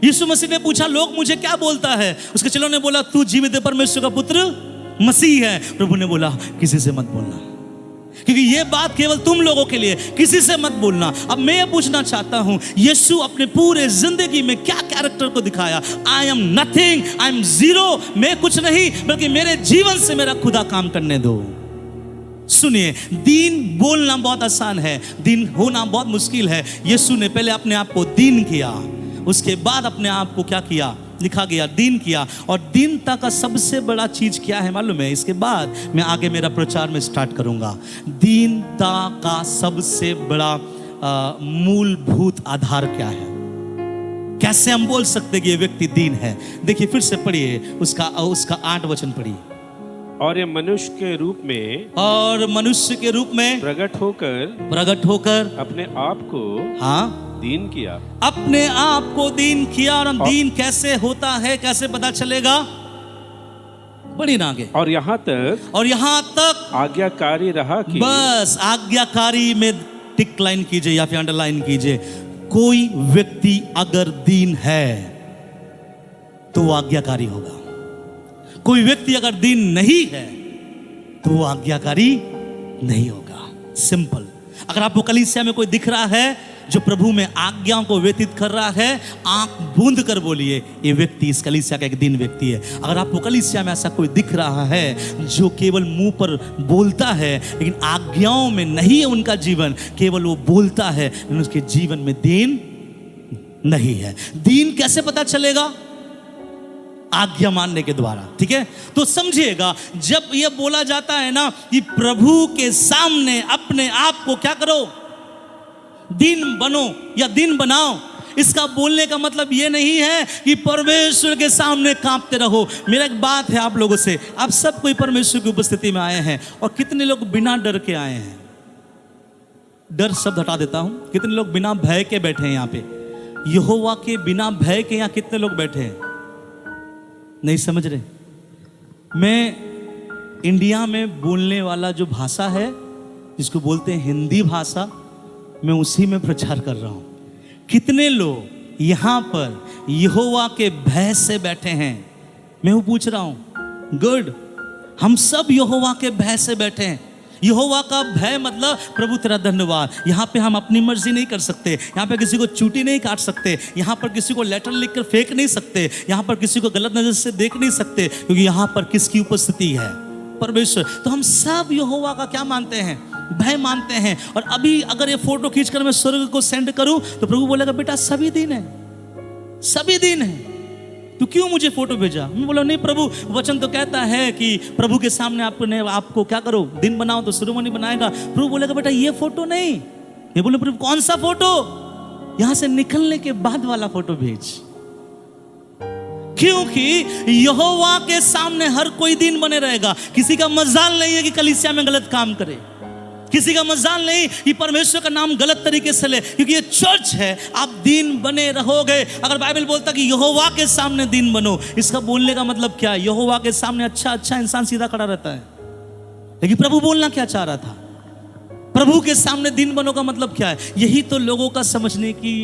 यीशु मसीह ने पूछा, लोग मुझे क्या बोलता है? उसके चेलों ने बोला, तू जीवित परमेश्वर का पुत्र मसीह है। प्रभु ने बोला, किसी से मत बोलना, क्योंकि ये बात केवल तुम लोगों के लिए, किसी से मत बोलना। अब मैं ये पूछना चाहता हूं, यीशु अपने पूरे जिंदगी में क्या कैरेक्टर को दिखाया? I am nothing, I am zero. मैं कुछ नहीं, बल्कि मेरे जीवन से मेरा खुदा काम करने दो। सुनिए, दीन बोलना बहुत आसान है, दीन होना बहुत मुश्किल है। यीशु ने पहले अपने आप को दीन किया, उसके बाद अपने आप को क्या किया? लिखा गया दीन किया। और दीनता का सबसे बड़ा चीज क्या है मालूम है? इसके बाद मैं आगे मेरा प्रचार में स्टार्ट करूंगा। दीनता का सबसे बड़ा मूलभूत आधार क्या है? कैसे हम बोल सकते हैं कि ये व्यक्ति दीन है? देखिए, फिर से पढ़िए उसका 8 वचन पढ़िए। और ये मनुष्य के रूप में, और मनुष्य के रूप में प्रकट होकर अपने आप को, हाँ, दीन किया। अपने आप को दीन किया। और दीन कैसे होता है, कैसे पता चलेगा? बढ़िए ना आगे। और यहाँ तक आज्ञाकारी रहा कि, बस आज्ञाकारी में टिक लाइन कीजिए या फिर अंडरलाइन कीजिए। कोई व्यक्ति अगर दीन है तो वो आज्ञाकारी होगा। कोई व्यक्ति अगर दीन नहीं है तो वो आज्ञाकारी नहीं होगा। सिंपल। अगर आपको कलीसिया में कोई दिख रहा है जो प्रभु में आज्ञाओं को व्यतीत कर रहा है, आंख बूंद कर बोलिए, ये व्यक्ति इस कलीसिया का एक दीन व्यक्ति है। अगर आपको कलीसिया में ऐसा कोई दिख रहा है जो केवल मुंह पर बोलता है लेकिन आज्ञाओं में नहीं है उनका जीवन, केवल वो बोलता है लेकिन उसके जीवन में दीन नहीं है। दीन कैसे पता चलेगा? आज्ञा मानने के द्वारा। ठीक है, तो समझिएगा, जब यह बोला जाता है ना कि प्रभु के सामने अपने आप को क्या करो? दीन बनो या दीन बनाओ। इसका बोलने का मतलब यह नहीं है कि परमेश्वर के सामने कांपते रहो। मेरा एक बात है आप लोगों से, आप सब कोई परमेश्वर की उपस्थिति में आए हैं, और कितने लोग बिना डर के आए हैं? डर शब्द हटा देता हूं। कितने लोग बिना भय के बैठे हैं यहाँ पे? यहोवा के बिना भय के यहाँ कितने लोग बैठे हैं? नहीं समझ रहे? मैं इंडिया में बोलने वाला जो भाषा है, जिसको बोलते हैं हिंदी भाषा, मैं उसी में प्रचार कर रहा हूं। कितने लोग यहाँ पर यहोवा के भय से बैठे हैं? मैं वो पूछ रहा हूं। गुड, हम सब यहोवा के भय से बैठे हैं। यहोवा का भय मतलब प्रभु तेरा धन्यवाद। यहाँ पे हम अपनी मर्जी नहीं कर सकते, यहाँ पे किसी को चूटी नहीं काट सकते, यहाँ पर किसी को लेटर लिखकर फेंक नहीं सकते, यहाँ पर किसी को गलत नजर से देख नहीं सकते, क्योंकि यहाँ पर किसकी उपस्थिति है? परमेश्वर। तो हम सब यहोवा का क्या मानते हैं? भय मानते हैं। और अभी अगर ये फोटो खींचकर मैं स्वर्ग को सेंड करूं तो प्रभु बोलेगा बेटा सभी दिन है, सभी दिन है, तू क्यों मुझे फोटो भेजा? मैं बोला नहीं प्रभु, वचन तो कहता है कि प्रभु के सामने आपको क्या करो, दिन बनाओ तो शिरोमणि बनाएगा। प्रभु बोलेगा बेटा ये फोटो नहीं। मैं बोले प्रभु कौन सा फोटो? यहां से निकलने के बाद वाला फोटो भेज। क्योंकि यहोवा के सामने हर कोई दिन बने रहेगा। किसी का मजाल नहीं है कि कलीसिया में गलत काम करे, किसी का मजाल नहीं कि परमेश्वर का नाम गलत तरीके से ले, क्योंकि ये चर्च है। आप दिन बने रहोगे। अगर बाइबल बोलता कि यहोवा के सामने दिन बनो, इसका बोलने का मतलब क्या है? यहोवा के सामने अच्छा इंसान सीधा खड़ा रहता है। लेकिन प्रभु बोलना क्या चाह रहा था? प्रभु के सामने दिन बनो का मतलब क्या है? यही तो लोगों का समझने की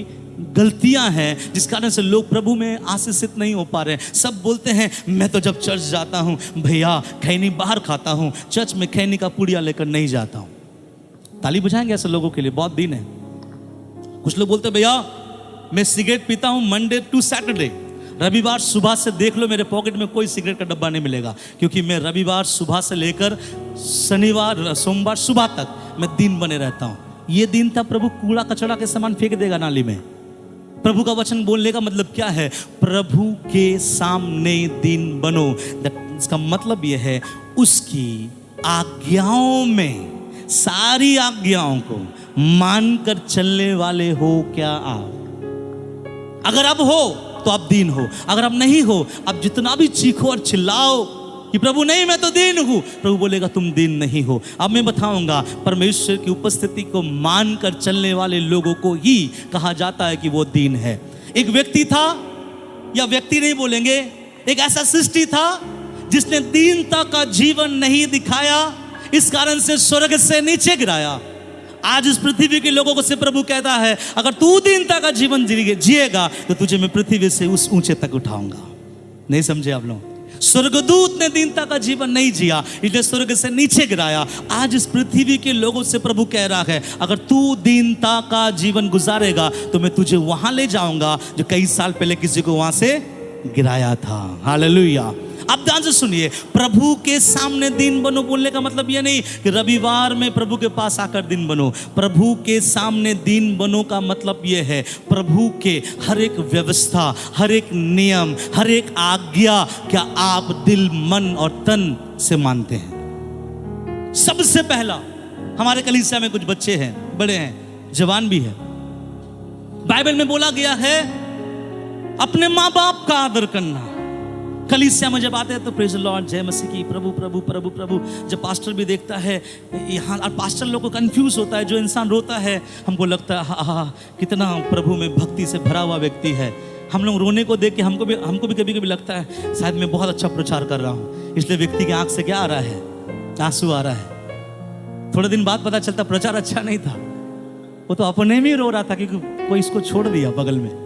गलतियां हैं, जिस कारण से लोग प्रभु में आशीषित नहीं हो पा रहे हैं। सब बोलते हैं मैं तो जब चर्च जाता हूं भैया खैनी बाहर खाता हूं, चर्च में खैनी का पुड़िया लेकर नहीं जाता हूं। ताली बजाएंगे ऐसे लोगों के लिए? बहुत दिन है। कुछ लोग बोलते भैया मैं सिगरेट पीता हूं मंडे टू सैटरडे, रविवार सुबह से देख लो मेरे पॉकेट में कोई सिगरेट का डब्बा नहीं मिलेगा, क्योंकि मैं रविवार सुबह से लेकर शनिवार सोमवार सुबह तक मैं दिन बने रहता हूं। ये दिन था प्रभु कूड़ा कचड़ा के सामान फेंक देगा नाली में। प्रभु का वचन बोलने का मतलब क्या है? प्रभु के सामने दिन बनो। इसका मतलब यह है उसकी आज्ञाओं में, सारी आज्ञाओं को मानकर चलने वाले हो क्या आप? अगर अब हो तो आप दीन हो, अगर अब नहीं हो, अब जितना भी चीखो और चिल्लाओ कि प्रभु नहीं मैं तो दीन हूं, प्रभु बोलेगा तुम दीन नहीं हो। अब मैं बताऊंगा, परमेश्वर की उपस्थिति को मानकर चलने वाले लोगों को ही कहा जाता है कि वो दीन है। एक व्यक्ति था, या व्यक्ति नहीं बोलेंगे, एक ऐसा सृष्टि था जिसने दीनता का जीवन नहीं दिखाया, इस कारण से स्वर्ग से नीचे गिराया। आज इस पृथ्वी के लोगों को से प्रभु कहता है अगर तू दीनता का जीवन जिएगा तो तुझे मैं पृथ्वी से उस ऊंचे तक उठाऊंगा। नहीं समझे आप लोग? स्वर्गदूत ने दीनता का जीवन नहीं जिया, इसलिए स्वर्ग से नीचे गिराया। आज इस पृथ्वी के लोगों से प्रभु कह रहा है अगर तू दीनता का जीवन गुजारेगा तो मैं तुझे वहां ले जाऊंगा जो कई साल पहले किसी को वहां से गिराया था। हालेलुया। अब ध्यान से सुनिए, प्रभु के सामने दिन बनो बोलने का मतलब यह नहीं कि रविवार में प्रभु के पास आकर दिन बनो। प्रभु के सामने दिन बनो का मतलब यह है प्रभु के हर एक व्यवस्था, हर एक नियम, हर एक आज्ञा क्या आप दिल, मन और तन से मानते हैं? सबसे पहला, हमारे कलीसिया में कुछ बच्चे हैं, बड़े हैं, जवान भी है। बाइबल में बोला गया है अपने माँ बाप का आदर करना। कलीसिया में जब आते हैं तो प्रेज लॉर्ड, जय मसीह की, प्रभु प्रभु प्रभु प्रभु। जब पास्टर भी देखता है यहाँ, और पास्टर लोग को कंफ्यूज होता है, जो इंसान रोता है हमको लगता है हा कितना प्रभु में भक्ति से भरा हुआ व्यक्ति है। हम लोग रोने को देख के हमको भी कभी कभी लगता है शायद मैं बहुत अच्छा प्रचार कर रहा हूँ, इसलिए व्यक्ति की आंख से क्या आ रहा है? आंसू आ रहा है। थोड़े दिन बाद पता चलता प्रचार अच्छा नहीं था, वो तो अपने में ही रो रहा था क्योंकि कोई इसको छोड़ दिया बगल में,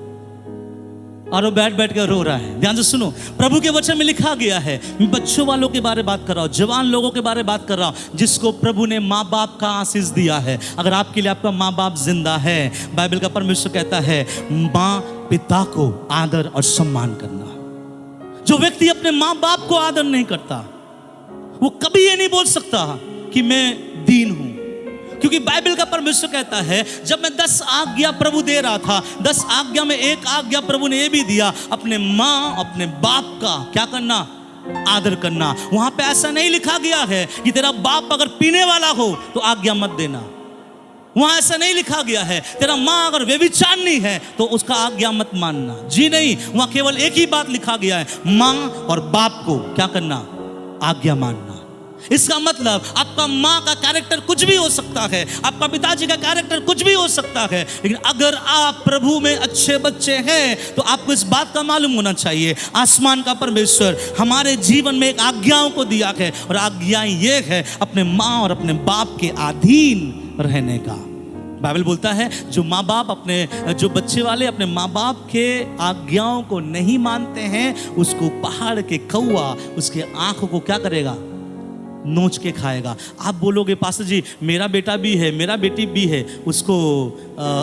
और वो बैठ कर रो रहा है। ध्यान से सुनो, प्रभु के वचन में लिखा गया है, मैं बच्चों वालों के बारे में बात कर रहा हूँ, जवान लोगों के बारे में बात कर रहा हूँ, जिसको प्रभु ने माँ बाप का आशीष दिया है। अगर आपके लिए आपका माँ बाप जिंदा है, बाइबल का परमेश्वर कहता है माँ पिता को आदर और सम्मान करना। जो व्यक्ति अपने माँ बाप को आदर नहीं करता वो कभी ये नहीं बोल सकता कि मैं दीन हूं, क्योंकि बाइबल का परमेश्वर कहता है जब मैं 10 आज्ञा प्रभु दे रहा था, 10 आज्ञा में एक आज्ञा प्रभु ने ये भी दिया, अपने माँ अपने बाप का क्या करना? आदर करना। वहां पे ऐसा नहीं लिखा गया है कि तेरा बाप अगर पीने वाला हो तो आज्ञा मत देना। वहां ऐसा नहीं लिखा गया है तेरा माँ अगर व्यभिचारिणी है तो उसका आज्ञा मत मानना। जी नहीं, वहां केवल एक ही बात लिखा गया है, माँ और बाप को क्या करना? आज्ञा मानना। इसका मतलब आपका माँ का कैरेक्टर कुछ भी हो सकता है, आपका पिताजी का कैरेक्टर कुछ भी हो सकता है, लेकिन अगर आप प्रभु में अच्छे बच्चे हैं तो आपको इस बात का मालूम होना चाहिए, आसमान का परमेश्वर हमारे जीवन में एक आज्ञाओं को दिया है, और आज्ञाएं ये है अपने माँ और अपने बाप के अधीन रहने का। बाइबल बोलता है जो माँ बाप जो बच्चे वाले अपने माँ बाप के आज्ञाओं को नहीं मानते हैं, उसको पहाड़ के कौवा उसके आंखों को क्या करेगा, नोच के खाएगा। आप बोलोगे पास्टर जी मेरा बेटा भी है, मेरा बेटी भी है, उसको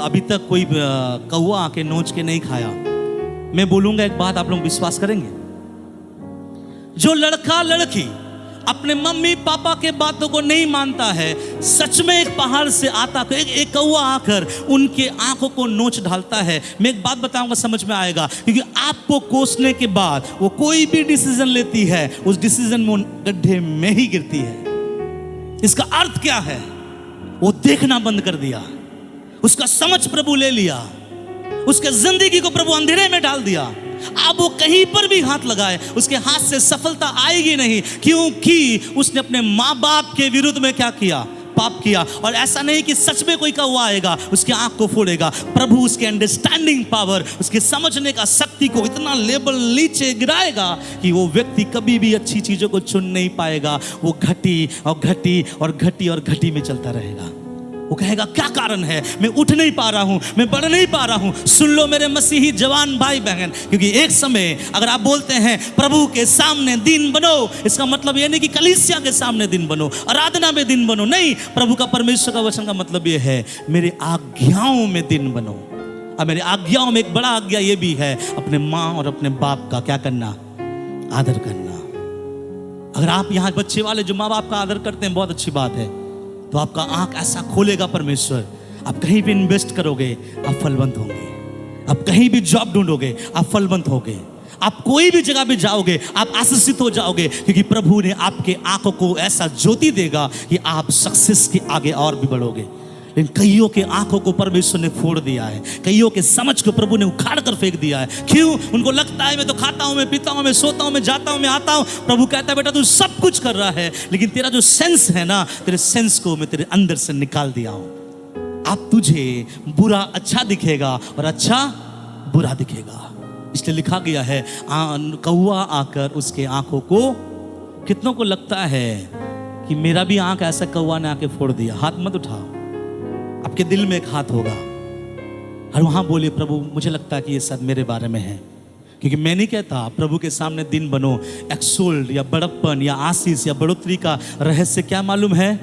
अभी तक कोई कौवा आके नोच के नहीं खाया। मैं बोलूंगा एक बात, आप लोग विश्वास करेंगे? जो लड़का लड़की अपने मम्मी पापा के बातों को नहीं मानता है, सच में एक पहाड़ से आता तो एक कौवा आकर उनके आंखों को नोच डालता है। मैं एक बात बताऊंगा, समझ में आएगा, क्योंकि आपको कोसने के बाद वो कोई भी डिसीजन लेती है, उस डिसीजन में गड्ढे में ही गिरती है। इसका अर्थ क्या है? वो देखना बंद कर दिया, उसका समझ प्रभु ले लिया, उसके जिंदगी को प्रभु अंधेरे में डाल दिया। अब वो कहीं पर भी हाथ लगाए उसके हाथ से सफलता आएगी नहीं, क्योंकि उसने अपने माँ बाप के विरुद्ध में क्या किया, पाप किया। और ऐसा नहीं कि सच में कोई कौवा आएगा उसके आंख को फोड़ेगा, प्रभु उसके अंडरस्टैंडिंग पावर, उसके समझने का शक्ति को इतना लेवल नीचे गिराएगा कि वो व्यक्ति कभी भी अच्छी चीजों को चुन नहीं पाएगा। वो घटी और घटी और घटी और घटी में चलता रहेगा। वो कहेगा क्या कारण है, मैं उठ नहीं पा रहा हूं, मैं बढ़ नहीं पा रहा हूं। सुन लो मेरे मसीही जवान भाई बहन, क्योंकि एक समय अगर आप बोलते हैं प्रभु के सामने दिन बनो, इसका मतलब ये नहीं कि कलीसिया के सामने दिन बनो, आराधना में दिन बनो, नहीं। प्रभु का परमेश्वर का वचन का मतलब ये है मेरे आज्ञाओं में दिन बनो। और मेरे आज्ञाओं में एक बड़ा आज्ञा ये भी है, अपने माँ और अपने बाप का क्या करना, आदर करना। अगर आप यहाँ बच्चे वाले जो माँ बाप का आदर करते हैं, बहुत अच्छी बात है, तो आपका आंख ऐसा खोलेगा परमेश्वर। आप कहीं भी इन्वेस्ट करोगे आप फलवंत होंगे, आप कहीं भी जॉब ढूंढोगे आप फलवंत होगे, आप कोई भी जगह पे जाओगे आप आशीषित हो जाओगे, क्योंकि प्रभु ने आपके आंखों को ऐसा ज्योति देगा कि आप सक्सेस के आगे और भी बढ़ोगे। लेकिन कईयों के आंखों को परमेश्वर ने फोड़ दिया है, कईयों के समझ को प्रभु ने उखाड़ कर फेंक दिया है। क्यों? उनको लगता है मैं तो खाता हूं, मैं पीता हूं, मैं सोता हूं, मैं जाता हूं, मैं आता हूं। प्रभु कहता है बेटा तू सब कुछ कर रहा है, लेकिन तेरा जो सेंस है ना, तेरे सेंस को मैं तेरे अंदर से निकाल दिया हूं। अब तुझे बुरा अच्छा दिखेगा और अच्छा बुरा दिखेगा। इसलिए लिखा गया है कौवा आकर उसके आंखों को, कितनों को लगता है कि मेरा भी आंख ऐसा कौवा ने आके फोड़ दिया? हाथ मत उठाओ, आपके दिल में एक हाथ होगा और वहां बोलिए प्रभु मुझे लगता है कि ये सब मेरे बारे में है। क्योंकि मैं नहीं कहता प्रभु के सामने दिन बनो, एक्सोल्ड या बड़प्पन या आशीष या बढ़ोतरी का रहस्य क्या मालूम है?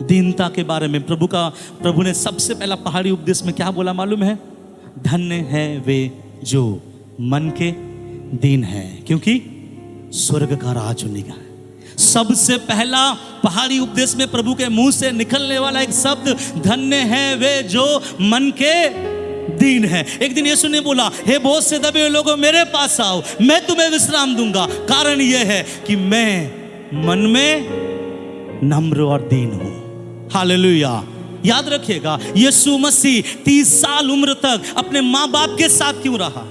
दीनता के बारे में प्रभु ने सबसे पहला पहाड़ी उपदेश में क्या बोला मालूम है? धन्य है वे जो मन के दीन है, क्योंकि स्वर्ग का राज उन्हीं। सबसे पहला पहाड़ी उपदेश में प्रभु के मुंह से निकलने वाला एक शब्द धन्य है वे जो मन के दीन है। एक दिन यीशु ने बोला हे बोझ से दबे लोगों मेरे पास आओ, मैं तुम्हें विश्राम दूंगा। कारण यह है कि मैं मन में नम्र और दीन हूं। हालेलुया। याद रखिएगा यीशु मसीह 30 साल उम्र तक अपने माँ बाप के साथ क्यों रहा?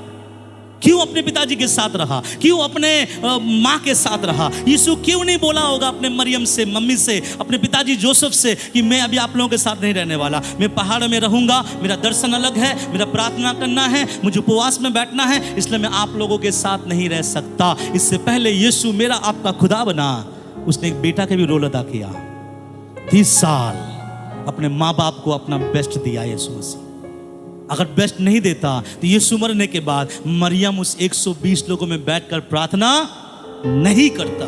क्यों अपने पिताजी के साथ रहा? क्यों अपने माँ के साथ रहा? यीशु क्यों नहीं बोला होगा अपने मरियम से, मम्मी से, अपने पिताजी जोसेफ से कि मैं अभी आप लोगों के साथ नहीं रहने वाला, मैं पहाड़ में रहूंगा, मेरा दर्शन अलग है, मेरा प्रार्थना करना है, मुझे उपवास में बैठना है, इसलिए मैं आप लोगों के साथ नहीं रह सकता। इससे पहले यीशु मेरा आपका खुदा बना, उसने एक बेटा का भी रोल अदा किया। 30 साल अपने माँ बाप को अपना बेस्ट दिया यीशु मसीह। अगर बेस्ट नहीं देता तो यीशु मरने के बाद मरियम उस 120 लोगों में बैठकर प्रार्थना नहीं करता।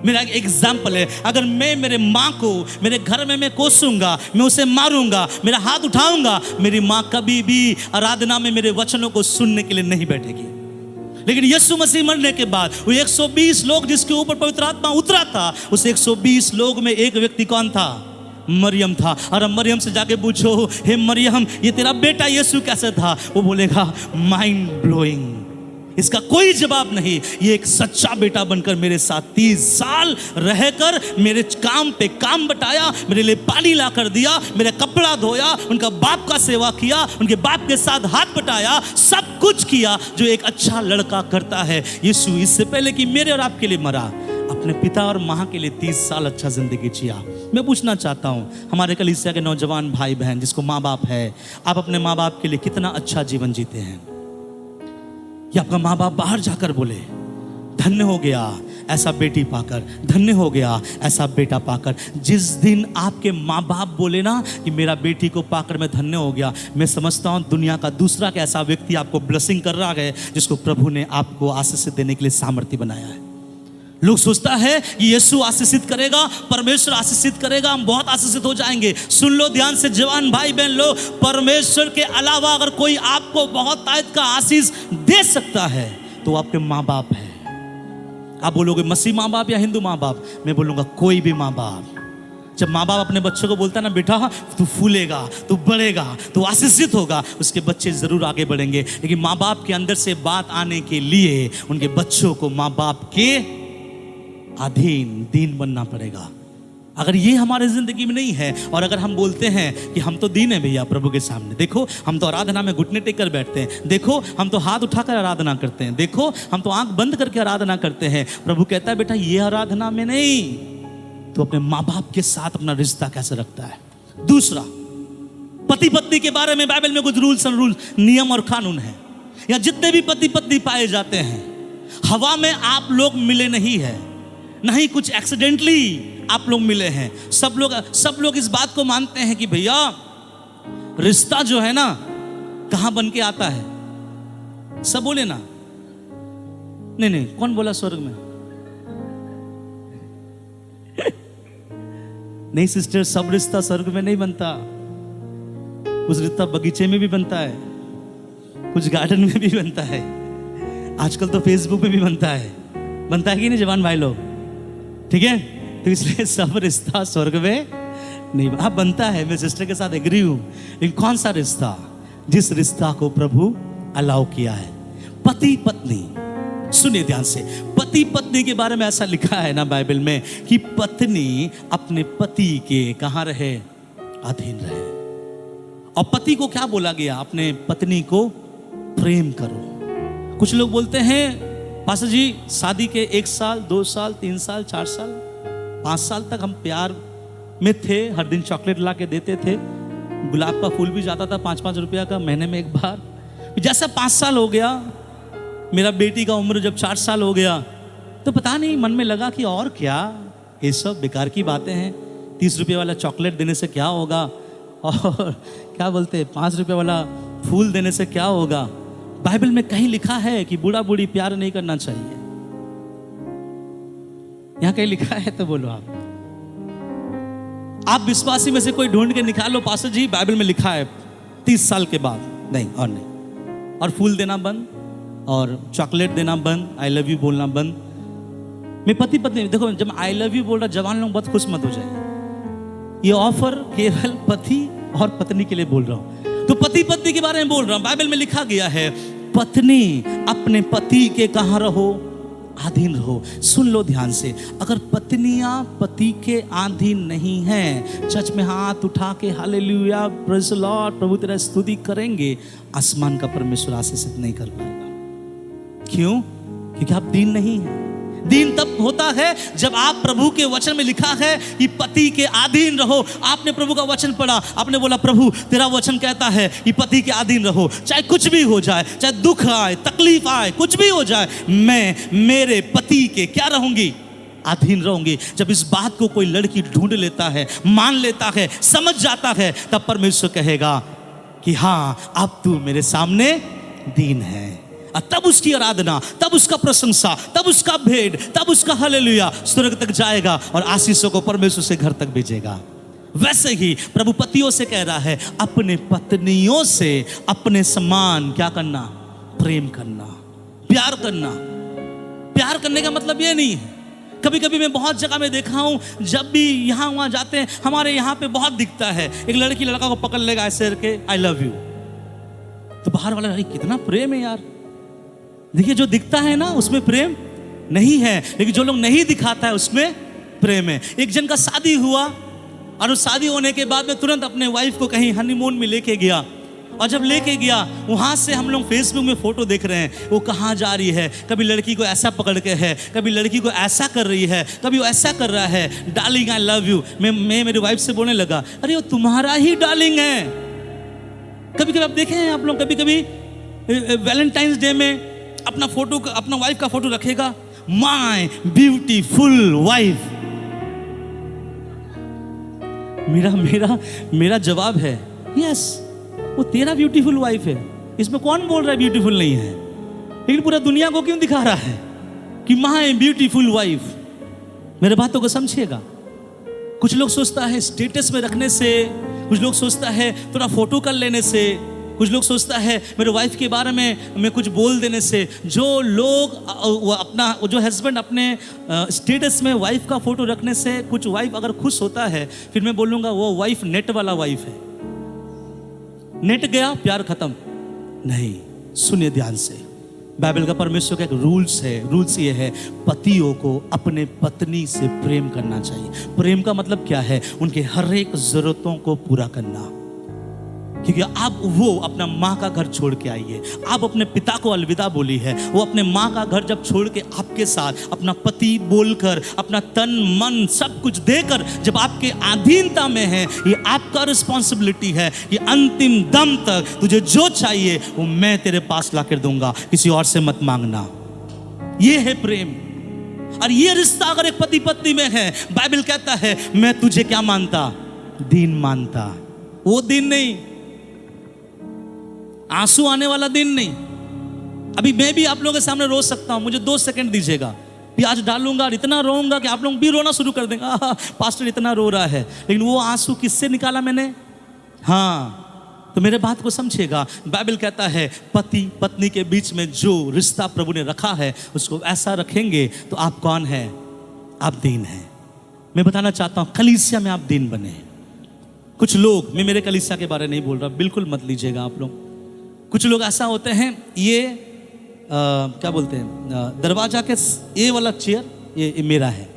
मेरा एक एग्जाम्पल है, अगर मैं मेरे माँ को मेरे घर में मैं कोसूंगा, मैं उसे मारूंगा, मेरा हाथ उठाऊंगा, मेरी माँ कभी भी आराधना में मेरे वचनों को सुनने के लिए नहीं बैठेगी। लेकिन यीशु मसीह मरने के बाद वो 120 लोग जिसके ऊपर पवित्र आत्मा उतरा था, उस 120 लोग में एक व्यक्ति कौन था? मरियम था। और मरियम से जाके पूछो हे मरियम ये तेरा बेटा यीशु कैसे था? वो बोलेगा माइंड ब्लोइंग, इसका कोई जवाब नहीं। ये एक सच्चा बेटा बनकर मेरे साथ 30 साल रहकर मेरे काम पे काम बटाया, मेरे लिए पानी ला कर दिया, मेरा कपड़ा धोया, उनका बाप का सेवा किया, उनके बाप के साथ हाथ बटाया, सब कुछ किया जो एक अच्छा लड़का करता है। यीशु इससे पहले कि मेरे और आपके लिए मरा, अपने पिता और माँ के लिए 30 साल अच्छा जिंदगी जिया। मैं पूछना चाहता हूँ हमारे कलीसिया के नौजवान भाई बहन जिसको माँ बाप है, आप अपने माँ बाप के लिए कितना अच्छा जीवन जीते हैं? या आपका माँ बाप बाहर जाकर बोले धन्य हो गया ऐसा बेटी पाकर, धन्य हो गया ऐसा बेटा पाकर। जिस दिन आपके माँ बाप बोले ना कि मेरा बेटी को पाकर मैं धन्य हो गया, मैं समझता हूँ दुनिया का दूसरा का ऐसा व्यक्ति आपको ब्लेसिंग कर रहा है जिसको प्रभु ने आपको आशीष देने के लिए सामर्थ्य बनाया है। लोग सोचता है कि यीशु आशीषित करेगा, परमेश्वर आशीषित करेगा, हम बहुत आशीषित हो जाएंगे। सुन लो ध्यान से जवान भाई बहन लोग, परमेश्वर के अलावा अगर कोई आपको बहुत तायत का आशीष दे सकता है तो आपके माँ बाप है। आप बोलोगे मसीह माँ बाप या हिंदू माँ बाप? मैं बोलूँगा कोई भी माँ बाप। जब माँ बाप अपने बच्चों को बोलता है ना बेटा तू फूलेगा, तू बढ़ेगा, तू आशीषित होगा, उसके बच्चे जरूर आगे बढ़ेंगे। लेकिन माँ बाप के अंदर से बात आने के लिए उनके बच्चों को माँ बाप के अधीन दीन बनना पड़ेगा। अगर ये हमारे जिंदगी में नहीं है और अगर हम बोलते हैं कि हम तो दीन है भैया प्रभु के सामने, देखो हम तो आराधना में घुटने टेक कर बैठते हैं, देखो हम तो हाथ उठाकर आराधना करते हैं, देखो हम तो आंख बंद करके आराधना करते हैं, प्रभु कहता है बेटा ये आराधना में नहीं, तो अपने माँ बाप के साथ अपना रिश्ता कैसे रखता है। दूसरा, पति पत्नी के बारे में बाइबल में कुछ रूल्स नियम और कानून है। या जितने भी पति पत्नी पाए जाते हैं हवा में आप लोग मिले नहीं है, नहीं कुछ एक्सीडेंटली आप लोग मिले हैं। सब लोग इस बात को मानते हैं कि भैया रिश्ता जो है ना कहां बन के आता है। सब बोले ना नहीं कौन बोला स्वर्ग में? नहीं सिस्टर, सब रिश्ता स्वर्ग में नहीं बनता। कुछ रिश्ता बगीचे में भी बनता है, कुछ गार्डन में भी बनता है, आजकल तो फेसबुक में भी बनता है कि नहीं जवान भाई लोग? ठीक है, तो इसलिए सब रिश्ता स्वर्ग में नहीं बनता है। मैं सिस्टर के साथ एग्री हूं, लेकिन कौन सा रिश्ता? जिस रिश्ता को प्रभु अलाउ किया है। पति पत्नी, सुनिए ध्यान से, पति पत्नी के बारे में ऐसा लिखा है ना बाइबल में कि पत्नी अपने पति के कहां रहे? अधीन रहे। और पति को क्या बोला गया? अपने पत्नी को प्रेम करो। कुछ लोग बोलते हैं पास्टर जी शादी के 1 साल 2 साल 3 साल 4 साल 5 साल तक हम प्यार में थे, हर दिन चॉकलेट ला के देते थे, गुलाब का फूल भी जाता था 5-5 रुपया का महीने में एक बार। जैसा 5 साल हो गया, मेरा बेटी का उम्र जब 4 साल हो गया, तो पता नहीं मन में लगा कि और क्या, ये सब बेकार की बातें हैं। 30 रुपये वाला चॉकलेट देने से क्या होगा, और क्या बोलते 5 रुपये वाला फूल देने से क्या होगा। बाइबल में कहीं लिखा है कि बूढ़ा बूढ़ी प्यार नहीं करना चाहिए? यहां कहीं लिखा है तो बोलो आप विश्वासी में से कोई ढूंढ के निकालो पास्टर जी बाइबल में लिखा है 30 साल के बाद नहीं, और नहीं। और फूल देना बंद, और चॉकलेट देना बंद, आई लव यू बोलना बंद। मैं पति पत्नी देखो, जब आई लव यू बोल रहा जवान लोग बहुत खुश मत हो जाए। ये ऑफर केवल पति और पत्नी के लिए बोल रहा हूं। तो पति पत्नी के बारे में बोल रहा हूं। बाइबल में लिखा गया है पत्नी अपने पति के कहां रहो? अधीन रहो। सुन लो ध्यान से, अगर पत्नियां पति के अधीन नहीं हैं, चर्च में हाथ उठा के हालेलुया प्रेज़ द लॉर्ड प्रभु तेरा स्तुति करेंगे, आसमान का परमेश्वर आशीषित नहीं कर पाएगा। क्यों? क्योंकि आप दीन नहीं हैं। दीन तब होता है जब आप प्रभु के वचन में लिखा है कि पति के अधीन रहो। आपने प्रभु का वचन पढ़ा, आपने बोला प्रभु तेरा वचन कहता है कि पति के अधीन रहो, चाहे कुछ भी हो जाए, चाहे दुख आए, तकलीफ आए, कुछ भी हो जाए, मैं मेरे पति के क्या रहूंगी? अधीन रहूंगी। जब इस बात को कोई लड़की ढूंढ लेता है, मान लेता है, समझ जाता है, तब परमेश्वर कहेगा कि हाँ अब तू मेरे सामने दीन है। तब उसकी आराधना, तब उसका प्रशंसा, तब उसका भेंट, तब उसका हालेलुया स्वर्ग तक जाएगा और आशीषों को परमेश्वर से घर तक भेजेगा। वैसे ही प्रभु पतियों से कह रहा है अपने पत्नियों से अपने समान क्या करना? प्रेम करना, प्यार करना। प्यार करने का मतलब ये नहीं है, कभी कभी मैं बहुत जगह में देखा हूं, जब भी यहाँ वहां जाते हैं, हमारे यहाँ पे बहुत दिखता है, एक लड़की लड़का को पकड़ लेगा ऐसे करके आई लव यू, तो बाहर वाला अरे कितना प्रेम है यार। देखिए जो दिखता है ना उसमें प्रेम नहीं है, लेकिन जो लोग नहीं दिखाता है उसमें प्रेम है। एक जन का शादी हुआ और उस शादी होने के बाद में तुरंत अपने वाइफ को कहीं हनीमून में लेके गया। और जब लेके गया वहाँ से हम लोग फेसबुक में फोटो देख रहे हैं, वो कहाँ जा रही है, कभी लड़की को ऐसा पकड़ के है, कभी लड़की को ऐसा कर रही है, कभी वो ऐसा कर रहा है, डार्लिंग आई लव यू। मैं मेरी वाइफ से बोलने लगा, अरे वो तुम्हारा ही डार्लिंग है। कभी कभी आप देखे हैं आप लोग, कभी कभी वैलेंटाइंस डे में अपना फोटो, अपना वाइफ का फोटो रखेगा, माय ब्यूटीफुल वाइफ। मेरा जवाब है यस, वो तेरा ब्यूटीफुल वाइफ है। इसमें कौन बोल रहा है ब्यूटीफुल नहीं है? लेकिन पूरा दुनिया को क्यों दिखा रहा है कि माय ब्यूटीफुल वाइफ? मेरे बातों को समझिएगा। कुछ लोग सोचता है स्टेटस में रखने से, कुछ लोग सोचता है थोड़ा फोटो कर लेने से, कुछ लोग सोचता है मेरे वाइफ के बारे में कुछ बोल देने से। जो लोग जो हस्बैंड अपने स्टेटस में वाइफ का फोटो रखने से कुछ वाइफ अगर खुश होता है, फिर मैं बोलूँगा वो वाइफ नेट वाला वाइफ है। नेट गया प्यार खत्म नहीं। सुनिए ध्यान से, बाइबल का परमेश्वर का एक रूल्स है। रूल्स ये है, पतियों को अपने पत्नी से प्रेम करना चाहिए। प्रेम का मतलब क्या है? उनके हर एक जरूरतों को पूरा करना। क्योंकि आप वो अपना माँ का घर छोड़ के आई है, आप अपने पिता को अलविदा बोली है। वो अपने माँ का घर जब छोड़ के आपके साथ अपना पति बोलकर, अपना तन मन सब कुछ देकर जब आपके अधीनता में है, ये आपका रिस्पॉन्सिबिलिटी है कि अंतिम दम तक तुझे जो चाहिए वो मैं तेरे पास ला कर दूंगा, किसी और से मत मांगना। ये है प्रेम। और ये रिश्ता अगर एक पति पत्नी में है, बाइबल कहता है मैं तुझे क्या मानता? दीन मानता। वो दिन नहीं, आंसू आने वाला दिन नहीं। अभी मैं भी आप लोगों के सामने रो सकता हूं, मुझे 2 सेकंड दीजिएगा, प्याज डालूंगा और इतना रोऊंगा कि आप लोग भी रोना शुरू कर देंगे, पास्टर इतना रो रहा है। लेकिन वो आंसू किससे निकाला मैंने? हाँ, तो मेरे बात को समझिएगा। बाइबल कहता है पति पत्नी के बीच में जो रिश्ता प्रभु ने रखा है उसको ऐसा रखेंगे तो आप कौन है? आप दीन हैं। मैं बताना चाहता हूं कलीसिया में आप दीन बने। कुछ लोग, मैं मेरे कलीसिया के बारे नहीं बोल रहा, बिल्कुल मत लीजिएगा आप लोग। कुछ लोग ऐसा होते हैं, ये क्या बोलते हैं, दरवाजा के ये वाला चेयर ये मेरा है,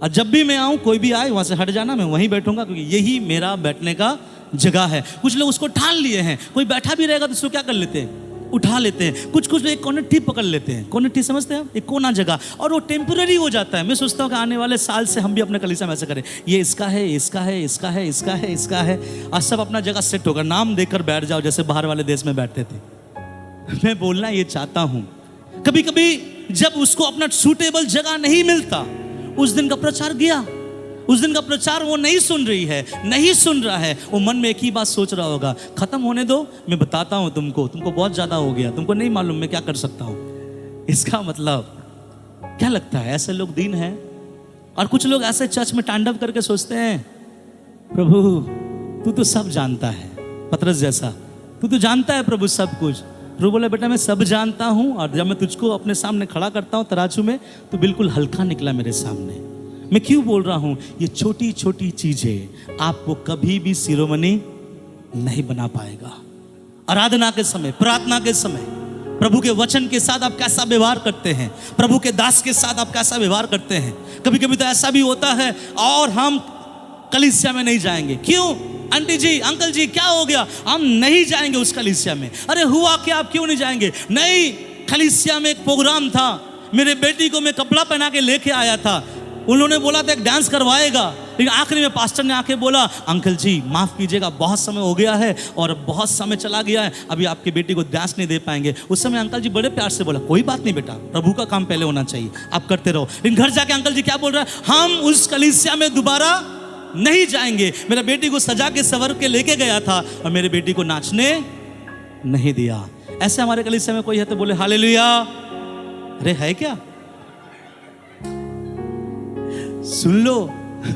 और जब भी मैं आऊँ कोई भी आए वहाँ से हट जाना, मैं वहीं बैठूंगा क्योंकि यही मेरा बैठने का जगह है। कुछ लोग उसको ठान लिए हैं, कोई बैठा भी रहेगा तो उसको क्या कर लेते हैं? उठा लेते हैं। कुछ लोग एक कॉर्नर पकड़ लेते हैं। कॉर्नर समझते हैं? एक कोना जगह, और वो टेम्पररी हो जाता है। मैं सोचता हूँ कि आने वाले साल से हम भी अपने कलीसिया में ऐसा करें, ये इसका है, इसका है, इसका है, इसका है, इसका है, और सब अपना जगह सेट होगा, नाम देकर बैठ जाओ जैसे बाहर वाले देश में बैठते थे। मैं बोलना ये चाहता हूँ, कभी कभी जब उसको अपना सूटेबल जगह नहीं मिलता, उस दिन का प्रचार गया, उस दिन का प्रचार वो नहीं सुन रही है, नहीं सुन रहा है, वो मन में एक ही बात सोच रहा होगा, खत्म होने दो, मैं बताता हूँ तुमको बहुत ज्यादा हो गया, तुमको नहीं मालूम मैं क्या कर सकता हूँ। इसका मतलब क्या लगता है? ऐसे लोग दीन हैं। और कुछ लोग ऐसे चर्च में तांडव करके सोचते हैं प्रभु तू तो सब जानता है, पतरस जैसा, तू तो जानता है प्रभु सब कुछ। प्रभु बोला बेटा मैं सब जानता हूँ, और जब मैं तुझको अपने सामने खड़ा करता हूँ तराजू में, तो बिल्कुल हल्का निकला मेरे सामने। मैं क्यों बोल रहा हूं? ये छोटी छोटी चीजें आपको कभी भी शिरोमणि नहीं बना पाएगा। आराधना के समय, प्रार्थना के समय, प्रभु के वचन के साथ आप कैसा व्यवहार करते हैं, प्रभु के दास के साथ आप कैसा व्यवहार करते हैं। कभी कभी तो ऐसा भी होता है और हम कलीसिया में नहीं जाएंगे। क्यों? आंटी जी, अंकल जी, क्या हो गया? हम नहीं जाएंगे उस कलीसिया में। अरे हुआ क्या, आप क्यों नहीं जाएंगे? नहीं, कलीसिया में एक प्रोग्राम था, मेरे बेटी को मैं कपड़ा पहना के लेके आया था, उन्होंने बोला था एक डांस करवाएगा, लेकिन आखिरी में पास्टर ने आके बोला अंकल जी माफ कीजिएगा, बहुत समय हो गया है और बहुत समय चला गया है, अभी आपकी बेटी को डांस नहीं दे पाएंगे। उस समय अंकल जी बड़े प्यार से बोला कोई बात नहीं बेटा, प्रभु का काम पहले होना चाहिए, आप करते रहो। लेकिन घर जाके अंकल जी क्या बोल रहा है? हम उस कलीसिया में दोबारा नहीं जाएंगे। मेरा बेटी को सजा के सवर के लेके गया था और मेरे बेटी को नाचने नहीं दिया। ऐसे हमारे कलीसिया में कोई है तो बोले हालेलुया। अरे है क्या? सुन लो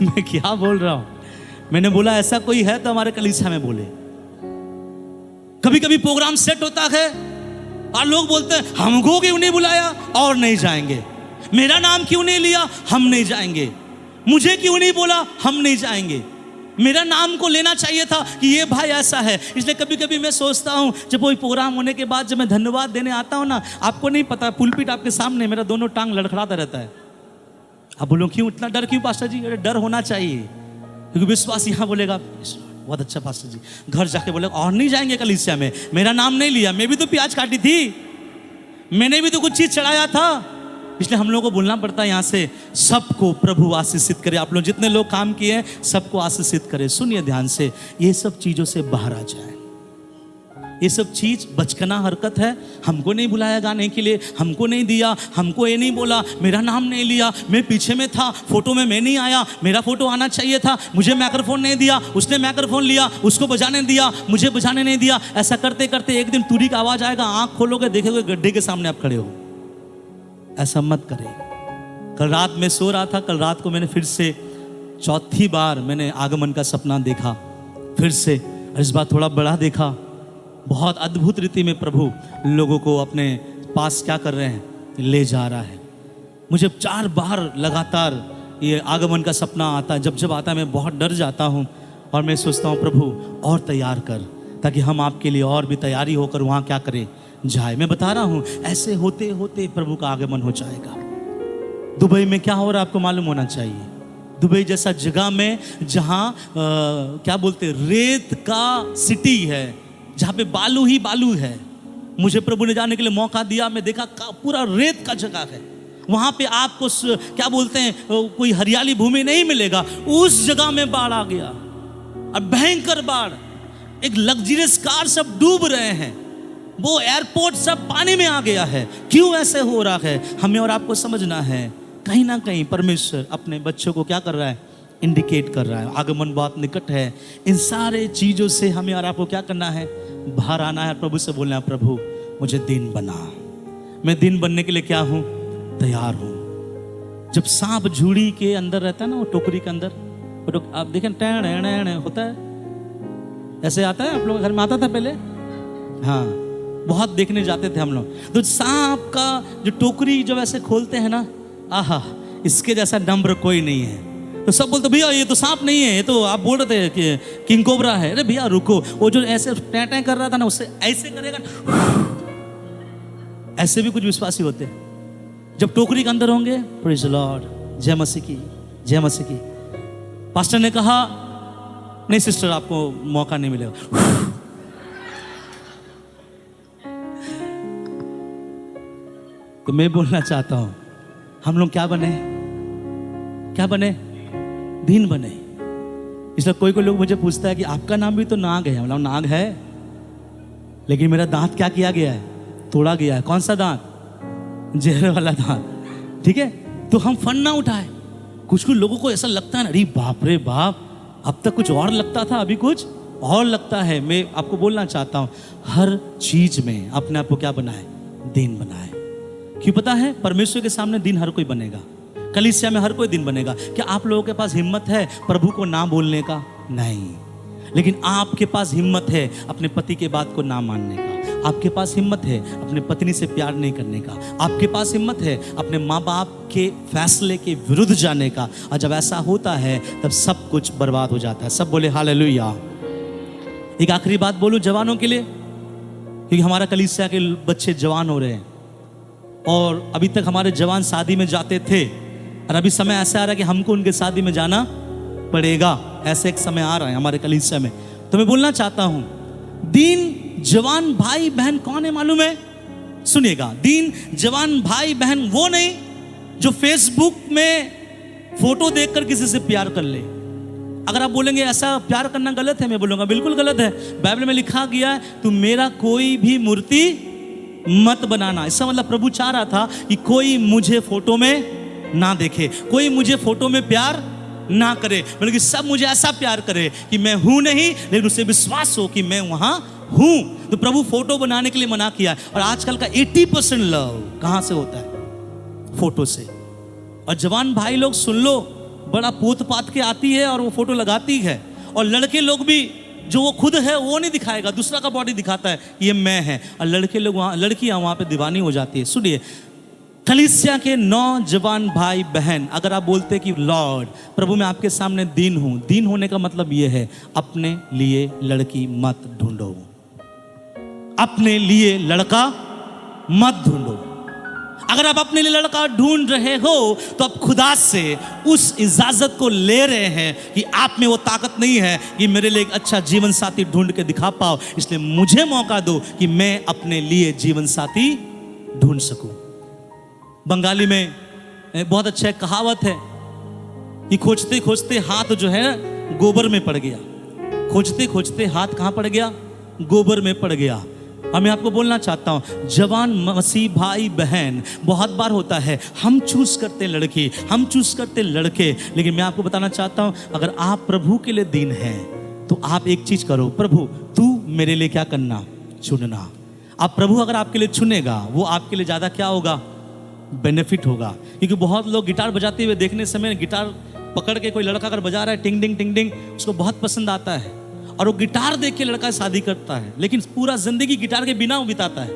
मैं क्या बोल रहा हूं। मैंने बोला ऐसा कोई है तो हमारे कलीसिया में बोले। कभी कभी प्रोग्राम सेट होता है और लोग बोलते हैं हमको क्यों नहीं बुलाया और नहीं जाएंगे, मेरा नाम क्यों नहीं लिया, हम नहीं जाएंगे, मुझे क्यों नहीं बोला, हम नहीं जाएंगे। मेरा नाम को लेना चाहिए था कि ये भाई ऐसा है। इसलिए कभी कभी मैं सोचता हूँ जब कोई प्रोग्राम होने के बाद जब मैं धन्यवाद देने आता हूँ ना, आपको नहीं पता पुलपिट आपके सामने मेरा दोनों टांग लड़खड़ाता रहता है। आप बोलो क्यों, इतना डर क्यों पास्टर जी? अरे डर होना चाहिए, क्योंकि विश्वास यहाँ बोलेगा बहुत अच्छा पास्टर जी। घर जाके बोले और नहीं जाएंगे कलीसिया में, मेरा नाम नहीं लिया, मैं भी तो प्याज काटी थी, मैंने भी तो कुछ चीज चढ़ाया था। इसलिए हम लोगों को बोलना पड़ता है यहाँ से, सबको प्रभु आशीषित करे। आप लोग जितने लोग काम किए हैं सबको आशीषित करे। सुनिए ध्यान से, ये सब चीजों से बाहर आ जाए। ये सब चीज बचकाना हरकत है। हमको नहीं बुलाया गाने के लिए, हमको नहीं दिया, हमको ये नहीं बोला, मेरा नाम नहीं लिया, मैं पीछे में था, फोटो में मैं नहीं आया, मेरा फोटो आना चाहिए था, मुझे माइक्रोफोन नहीं दिया, उसने माइक्रोफोन लिया, उसको बजाने दिया, मुझे बजाने नहीं दिया। ऐसा करते करते एक दिन तुरी का आवाज आएगा, आंख खोलोगे देखोगे गड्ढे के सामने आप खड़े हो। ऐसा मत करें। कल रात में सो रहा था, कल रात को मैंने फिर से चौथी बार मैंने आगमन का सपना देखा फिर से, और इस बार थोड़ा बड़ा देखा। बहुत अद्भुत रीति में प्रभु लोगों को अपने पास क्या कर रहे हैं, ले जा रहा है। मुझे 4 बार लगातार ये आगमन का सपना आता है। जब जब आता है मैं बहुत डर जाता हूँ और मैं सोचता हूँ प्रभु और तैयार कर, ताकि हम आपके लिए और भी तैयारी होकर वहाँ क्या करें, जाए। मैं बता रहा हूँ ऐसे होते होते प्रभु का आगमन हो जाएगा। दुबई में क्या हो रहा है आपको मालूम होना चाहिए। दुबई जैसा जगह में जहाँ क्या बोलते रेत का सिटी है, जहाँ पे बालू ही बालू है। मुझे प्रभु ने जाने के लिए मौका दिया, मैं देखा पूरा रेत का जगह है। वहाँ पे आपको क्या बोलते हैं कोई हरियाली भूमि नहीं मिलेगा। उस जगह में बाढ़ आ गया और भयंकर बाढ़। एक लग्जरियस कार सब डूब रहे हैं, वो एयरपोर्ट सब पानी में आ गया है। क्यों ऐसे हो रहा है, हमें और आपको समझना है। कहीं ना कहीं परमेश्वर अपने बच्चों को क्या कर रहा है, इंडिकेट कर रहा है। आगमन बहुत निकट है। इन सारे चीज़ों से हमें और आपको क्या करना है, बाहर आना है। प्रभु से बोलना है, प्रभु मुझे दिन बना। मैं दिन बनने के लिए क्या हूँ, तैयार हूँ। जब सांप झूड़ी के अंदर रहता है ना, वो टोकरी के अंदर, वो आप देखें टैण होता है, ऐसे आता है। आप लोग घर में आता था पहले, हाँ बहुत देखने जाते थे हम लोग। तो सांप का जो टोकरी जब ऐसे खोलते हैं ना, आहा इसके जैसा नम्र कोई नहीं है। तो सब बोलते भैया ये तो सांप नहीं है, ये तो आप बोल रहे थे कि किंग कोबरा है। अरे भैया रुको, वो जो ऐसे टैं कर रहा था ना, उससे ऐसे करेगा। ऐसे भी कुछ विश्वासी होते जब टोकरी के अंदर होंगे। प्रेज़ द लॉर्ड, जय मसीह की, जय मसीह की। पास्टर ने कहा नहीं सिस्टर आपको मौका नहीं मिलेगा। तो मैं बोलना चाहता हूं, हम लोग क्या बने, क्या बने, दिन बने। इसलिए कोई कोई लोग मुझे पूछता है कि आपका नाम भी तो नाग है। मतलब नाग है, लेकिन मेरा दांत क्या किया गया है, तोड़ा गया है। कौन सा दांत, जहर वाला दांत। ठीक है, तो हम फन ना उठाए। कुछ कुछ लोगों को ऐसा लगता है ना, अरे बाप रे बाप, अब तक कुछ और लगता था, अभी कुछ और लगता है। मैं आपको बोलना चाहता हूं, हर चीज में अपने आप को क्या बनाए, दिन बनाए। क्यों पता है, परमेश्वर के सामने दिन हर कोई बनेगा। कलीसिया में हर कोई दिन बनेगा। क्या आप लोगों के पास हिम्मत है प्रभु को ना बोलने का? नहीं। लेकिन आपके पास हिम्मत है अपने पति के बात को ना मानने का। आपके पास हिम्मत है अपने पत्नी से प्यार नहीं करने का। आपके पास हिम्मत है अपने माँ बाप के फैसले के विरुद्ध जाने का। और जब ऐसा होता है तब सब कुछ बर्बाद हो जाता है। सब बोले हालेलुया। एक आखिरी बात बोलूं जवानों के लिए, क्योंकि हमारा कलीसिया के बच्चे जवान हो रहे हैं और अभी तक हमारे जवान शादी में जाते थे और अभी समय ऐसा आ रहा है कि हमको उनके शादी में जाना पड़ेगा। ऐसे एक समय आ रहा है हमारे कलीसिया में। तो मैं बोलना चाहता हूं, दीन जवान भाई बहन कौन है मालूम है? सुनिएगा, दीन जवान भाई बहन वो नहीं जो फेसबुक में फोटो देखकर किसी से प्यार कर ले। अगर आप बोलेंगे ऐसा प्यार करना गलत है, मैं बोलूंगा बिल्कुल गलत है। बाइबल में लिखा गया है, तुम मेरा कोई भी मूर्ति मत बनाना। इसका मतलब प्रभु चाह रहा था कि कोई मुझे फोटो में ना देखे, कोई मुझे फोटो में प्यार ना करे, बल्कि सब मुझे ऐसा प्यार करे कि मैं हूं नहीं, लेकिन उसे विश्वास हो कि मैं वहां हूं। तो प्रभु फोटो बनाने के लिए मना किया है। और आजकल का 80% लव कहां से होता है? फोटो से। और जवान भाई लोग सुन लो, बड़ा पोत पात के आती है और वो फोटो लगाती है। और लड़के लोग भी जो वो खुद है वो नहीं दिखाएगा, दूसरा का बॉडी दिखाता है ये मैं है। और लड़के लोग वहाँ, लड़कियां वहाँ पे दीवानी हो जाती है। सुनिए, कलीसिया के नौजवान भाई बहन, अगर आप बोलते कि लॉर्ड प्रभु मैं आपके सामने दीन हूँ, दीन होने का मतलब ये है अपने लिए लड़की मत ढूंढो, अपने लिए लड़का मत ढूंढो। अगर आप अपने लिए लड़का ढूंढ रहे हो तो आप खुदा से उस इजाजत को ले रहे हैं कि आप में वो ताकत नहीं है कि मेरे लिए एक अच्छा जीवन साथी ढूंढ के दिखा पाओ, इसलिए मुझे मौका दो कि मैं अपने लिए जीवन साथी ढूंढ सकूं। बंगाली में बहुत अच्छा एक कहावत है कि खोजते खोजते हाथ जो है गोबर में पड़ गया। खोजते खोजते हाथ कहाँ पड़ गया? गोबर में पड़ गया। और मैं आपको बोलना चाहता हूँ, जवान मसीह भाई बहन, बहुत बार होता है हम चूज करते लड़की, हम चूज करते लड़के, लेकिन मैं आपको बताना चाहता हूँ अगर आप प्रभु के लिए दीन हैं तो आप एक चीज करो, प्रभु तू मेरे लिए क्या करना? चुनना। अब प्रभु अगर आपके लिए चुनेगा वो आपके लिए ज्यादा क्या होगा? बेनिफिट होगा। क्योंकि बहुत लोग गिटार बजाते हुए देखने समय गिटार पकड़ के कोई लड़का अगर बजा रहा है टिंग टिंग टिंग टिंग, उसको बहुत पसंद आता है और वो गिटार देख के लड़का शादी करता है, लेकिन पूरा जिंदगी गिटार के बिना वो बिताता है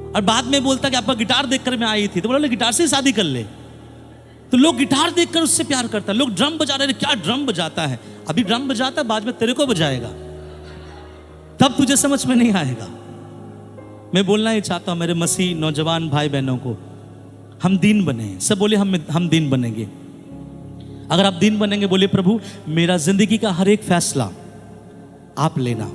और बाद में बोलता है कि आपका गिटार देखकर मैं आई थी, तो बोला गिटार से शादी कर ले। तो लोग गिटार देखकर उससे प्यार करता है। लोग ड्रम बजा रहे हैं, क्या ड्रम बजाता है? अभी ड्रम बजाता है, बाद में तेरे को बजाएगा, तब तुझे समझ में नहीं आएगा। मैं बोलना ही चाहता हूं मेरे मसीह नौजवान भाई बहनों को, हम दीन बने। सब बोले हम दीन बनेंगे। अगर आप दीन बनेंगे, बोले प्रभु मेरा जिंदगी का हर एक फैसला आप लेना,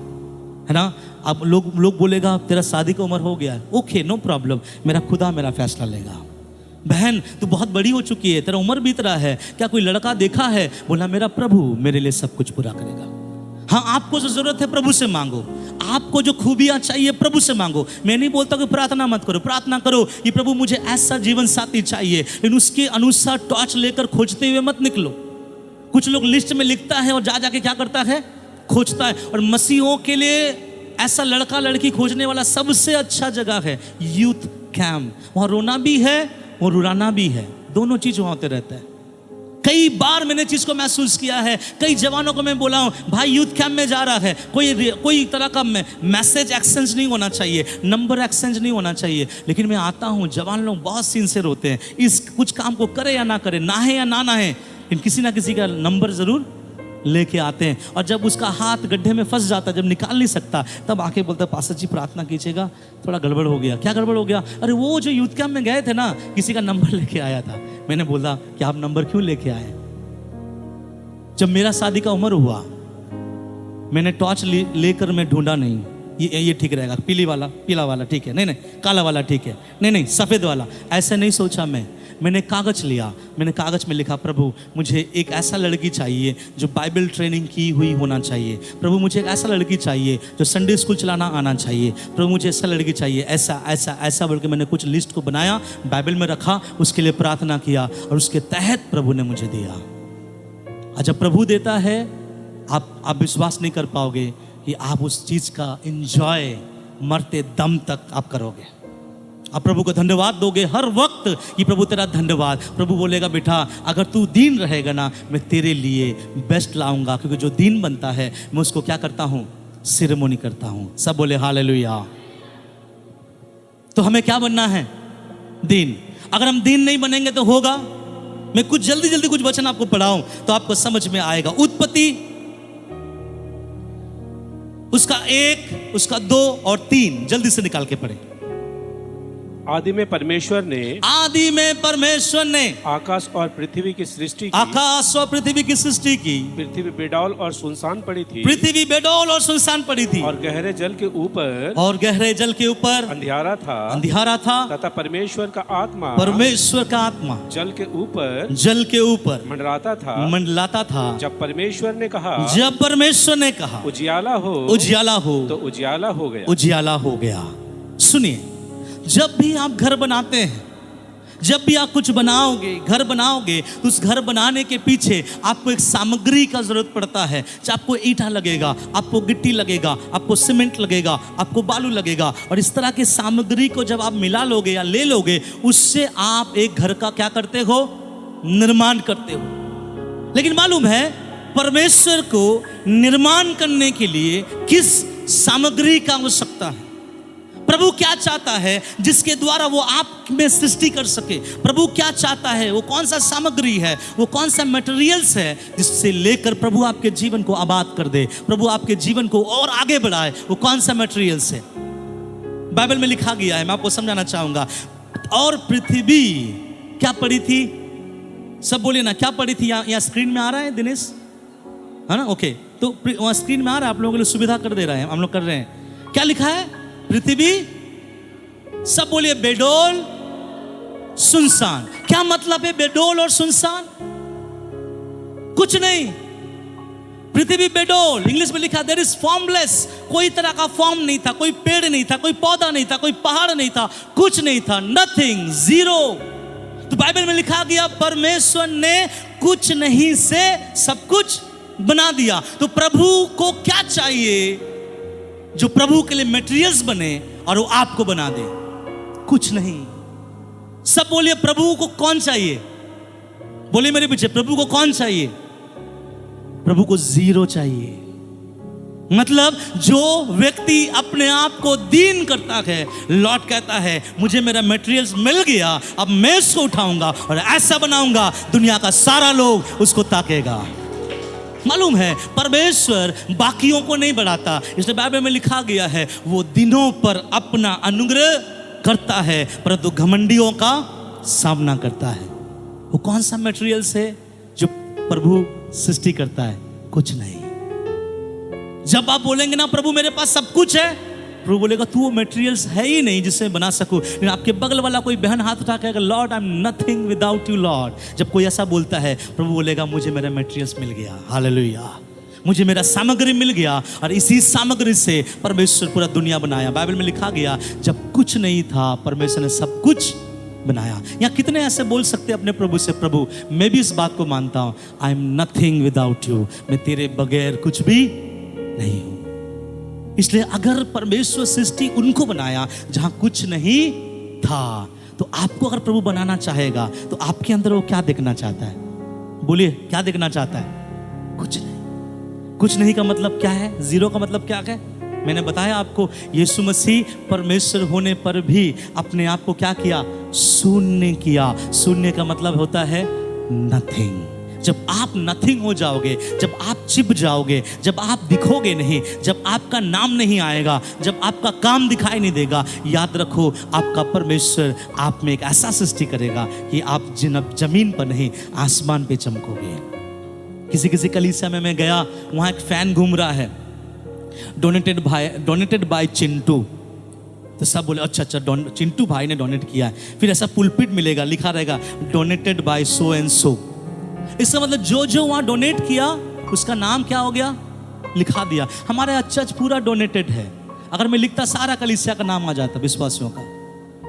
है ना। अब लोग बोलेगा तेरा शादी की उम्र हो गया है, ओके नो प्रॉब्लम, मेरा खुदा मेरा फैसला लेगा। बहन तू बहुत बड़ी हो चुकी है, तेरा उम्र बीत रहा है, क्या कोई लड़का देखा है? बोला मेरा प्रभु मेरे लिए सब कुछ पूरा करेगा। हाँ, आपको जो जरूरत है प्रभु से मांगो, आपको जो खूबियां चाहिए प्रभु से मांगो। मैं नहीं बोलता कि प्रार्थना मत करो, प्रार्थना करो कि प्रभु मुझे ऐसा जीवन साथी चाहिए, लेकिन उसके अनुसार टॉर्च लेकर खोजते हुए मत निकलो। कुछ लोग लिस्ट में लिखता है और जा जाके क्या करता है? खोजता है। और मसीहों के लिए ऐसा लड़का लड़की खोजने वाला सबसे अच्छा जगह है यूथ कैंप। वहां रोना भी है और रुलाना भी है, दोनों चीज वहां होते रहता है। कई बार मैंने चीज को महसूस किया है, कई जवानों को मैं बोला हूं भाई यूथ कैंप में जा रहा है, कोई तरह का मैसेज एक्सचेंज नहीं होना चाहिए, नंबर एक्सचेंज नहीं होना चाहिए, लेकिन मैं आता हूं जवान लोग बहुत सिंसियर होते हैं, इस कुछ काम को करे या ना करे, ना है या ना है, लेकिन किसी ना किसी का नंबर जरूर लेके आते हैं। और जब उसका हाथ गड्ढे में फंस जाता, जब निकाल नहीं सकता, तब आके बोलता पास्टर जी प्रार्थना कीजिएगा, थोड़ा गड़बड़ हो गया। क्या गड़बड़ हो गया? अरे वो जो यूथ कैंप में गए थे ना, किसी का नंबर लेके आया था। मैंने बोला कि आप नंबर क्यों लेके आए? जब मेरा शादी का उम्र हुआ, मैंने टॉर्च लेकर मैं ढूंढा नहीं ये ठीक रहेगा, पीला वाला ठीक है, नहीं काला वाला ठीक है, नहीं सफेद वाला, ऐसे नहीं सोचा। मैंने कागज लिया, मैंने कागज में लिखा प्रभु मुझे एक ऐसा लड़की चाहिए जो बाइबल ट्रेनिंग की हुई होना चाहिए, प्रभु मुझे एक ऐसा लड़की चाहिए जो संडे स्कूल चलाना आना चाहिए, प्रभु मुझे ऐसा लड़की चाहिए, ऐसा ऐसा ऐसा बोल के मैंने कुछ लिस्ट को बनाया, बाइबल में रखा, उसके लिए प्रार्थना किया और उसके तहत प्रभु ने मुझे दिया। और जब प्रभु देता है आप विश्वास नहीं कर पाओगे कि आप उस चीज का एंजॉय मरते दम तक आप करोगे। आप प्रभु को धन्यवाद दोगे हर वक्त कि प्रभु तेरा धन्यवाद। प्रभु बोलेगा बेटा अगर तू दीन रहेगा ना, मैं तेरे लिए बेस्ट लाऊंगा, क्योंकि जो दीन बनता है मैं उसको क्या करता हूँ? सिरेमोनी करता हूँ। सब बोले हालेलुया। तो हमें क्या बनना है? दीन। अगर हम दीन नहीं बनेंगे तो होगा। मैं कुछ जल्दी कुछ वचन आपको पढ़ाऊं तो आपको समझ में आएगा। उत्पत्ति उसका 1, उसका 2 और 3 जल्दी से निकाल के पढ़े। आदि में परमेश्वर ने आकाश और पृथ्वी की सृष्टि की। आकाश और पृथ्वी की सृष्टि की। पृथ्वी बेडौल और सुनसान पड़ी थी। पृथ्वी बेडौल और सुनसान पड़ी थी। और गहरे जल के ऊपर अंधियारा था तथा परमेश्वर का आत्मा जल के ऊपर मंडलाता था। जब परमेश्वर ने कहा उजियाला हो तो उजियाला हो गया। सुनिए, जब भी आप घर बनाते हैं, जब भी आप कुछ घर बनाओगे तो उस घर बनाने के पीछे आपको एक सामग्री का जरूरत पड़ता है। आपको ईंटा लगेगा, आपको गिट्टी लगेगा, आपको सीमेंट लगेगा, आपको बालू लगेगा, और इस तरह की सामग्री को जब आप मिला लोगे या ले लोगे, उससे आप एक घर का क्या करते हो? निर्माण करते हो। लेकिन मालूम है परमेश्वर को निर्माण करने के लिए किस सामग्री का आवश्यकता है? प्रभु क्या चाहता है जिसके द्वारा वो आप में सृष्टि कर सके? प्रभु क्या चाहता है? वो कौन सा सामग्री है, वो कौन सा मटेरियल्स है जिससे लेकर प्रभु आपके जीवन को आबाद कर दे, प्रभु आपके जीवन को और आगे बढ़ाए? वो कौन सा मटेरियल्स है? बाइबल में लिखा गया है, मैं आपको समझाना चाहूंगा। और पृथ्वी क्या पड़ी थी? सब बोले ना, क्या पड़ी थी? यहाँ स्क्रीन में आ रहा है दिनेश, है ना? ओके, तो वहाँ स्क्रीन में आ रहा है, आप लोगों के लिए सुविधा कर दे रहे हैं, हम लोग कर रहे हैं। क्या लिखा है? पृथ्वी, सब बोलिए, बेडोल सुनसान। क्या मतलब है बेडोल और सुनसान? कुछ नहीं, पृथ्वी बेडोल। इंग्लिश में लिखा देयर इज फॉर्मलेस, कोई तरह का फॉर्म नहीं था, कोई पेड़ नहीं था, कोई पौधा नहीं था, कोई पहाड़ नहीं था, कुछ नहीं था, नथिंग, जीरो। तो बाइबल में लिखा गया परमेश्वर ने कुछ नहीं से सब कुछ बना दिया। तो प्रभु को क्या चाहिए जो प्रभु के लिए मटेरियल्स बने और वो आपको बना दे? कुछ नहीं। सब बोलिए, प्रभु को कौन चाहिए? बोलिए मेरे पीछे, प्रभु को कौन चाहिए? प्रभु को जीरो चाहिए। मतलब जो व्यक्ति अपने आप को दीन करता है, लॉर्ड कहता है मुझे मेरा मटेरियल्स मिल गया, अब मैं इसको उठाऊंगा और ऐसा बनाऊंगा दुनिया का सारा लोग उसको ताकेगा। मालूम है परमेश्वर बाकियों को नहीं बढ़ाता, इसलिए बाइबल में लिखा गया है वो दिनों पर अपना अनुग्रह करता है परंतु घमंडियों का सामना करता है। वो कौन सा मटेरियल्स है जो प्रभु सृष्टि करता है? कुछ नहीं। जब आप बोलेंगे ना प्रभु मेरे पास सब कुछ है, प्रभु बोलेगा तू वो मटेरियल्स है ही नहीं जिससे बना सकूं। लेकिन आपके बगल वाला कोई बहन हाथ उठा के Lord I am nothing without you Lord, जब कोई ऐसा बोलता है प्रभु बोलेगा मुझे मेरा मटेरियल्स मिल गया, हालेलुया, मुझे मेरा सामग्री मिल गया और इसी सामग्री से परमेश्वर पूरा दुनिया बनाया। बाइबल में लिखा गया जब कुछ नहीं था परमेश्वर ने सब कुछ बनाया। यहाँ कितने ऐसे बोल सकते हैं अपने प्रभु से, प्रभु मैं भी इस बात को मानता हूँ, I am nothing without you, मैं तेरे बगैर कुछ भी नहीं हूं। इसलिए अगर परमेश्वर सृष्टि उनको बनाया जहां कुछ नहीं था, तो आपको अगर प्रभु बनाना चाहेगा तो आपके अंदर वो क्या देखना चाहता है? बोलिए, क्या देखना चाहता है? कुछ नहीं। कुछ नहीं का मतलब क्या है? जीरो का मतलब क्या है? मैंने बताया आपको, यीशु मसीह परमेश्वर होने पर भी अपने आप को क्या किया? शून्य किया। शून्य का मतलब होता है नथिंग। जब आप नथिंग हो जाओगे, जब आप छिप जाओगे, जब आप दिखोगे नहीं, जब आपका नाम नहीं आएगा, जब आपका काम दिखाई नहीं देगा, याद रखो आपका परमेश्वर आप में एक ऐसा सृष्टि करेगा कि आप जमीन पर नहीं आसमान पे चमकोगे। किसी कलीसिया में मैं गया, वहाँ एक फैन घूम रहा है, डोनेटेड बाय चिंटू। तो सब बोले अच्छा चिंटू भाई ने डोनेट किया है। फिर ऐसा पुलपिट मिलेगा, लिखा रहेगा donated bye so and so. इसका मतलब जो वहां डोनेट किया उसका नाम क्या हो गया? लिखा दिया। हमारे चर्च पूरा डोनेटेड है। अगर मैं लिखता सारा कलीसिया का नाम आ जाता, विश्वासियों का।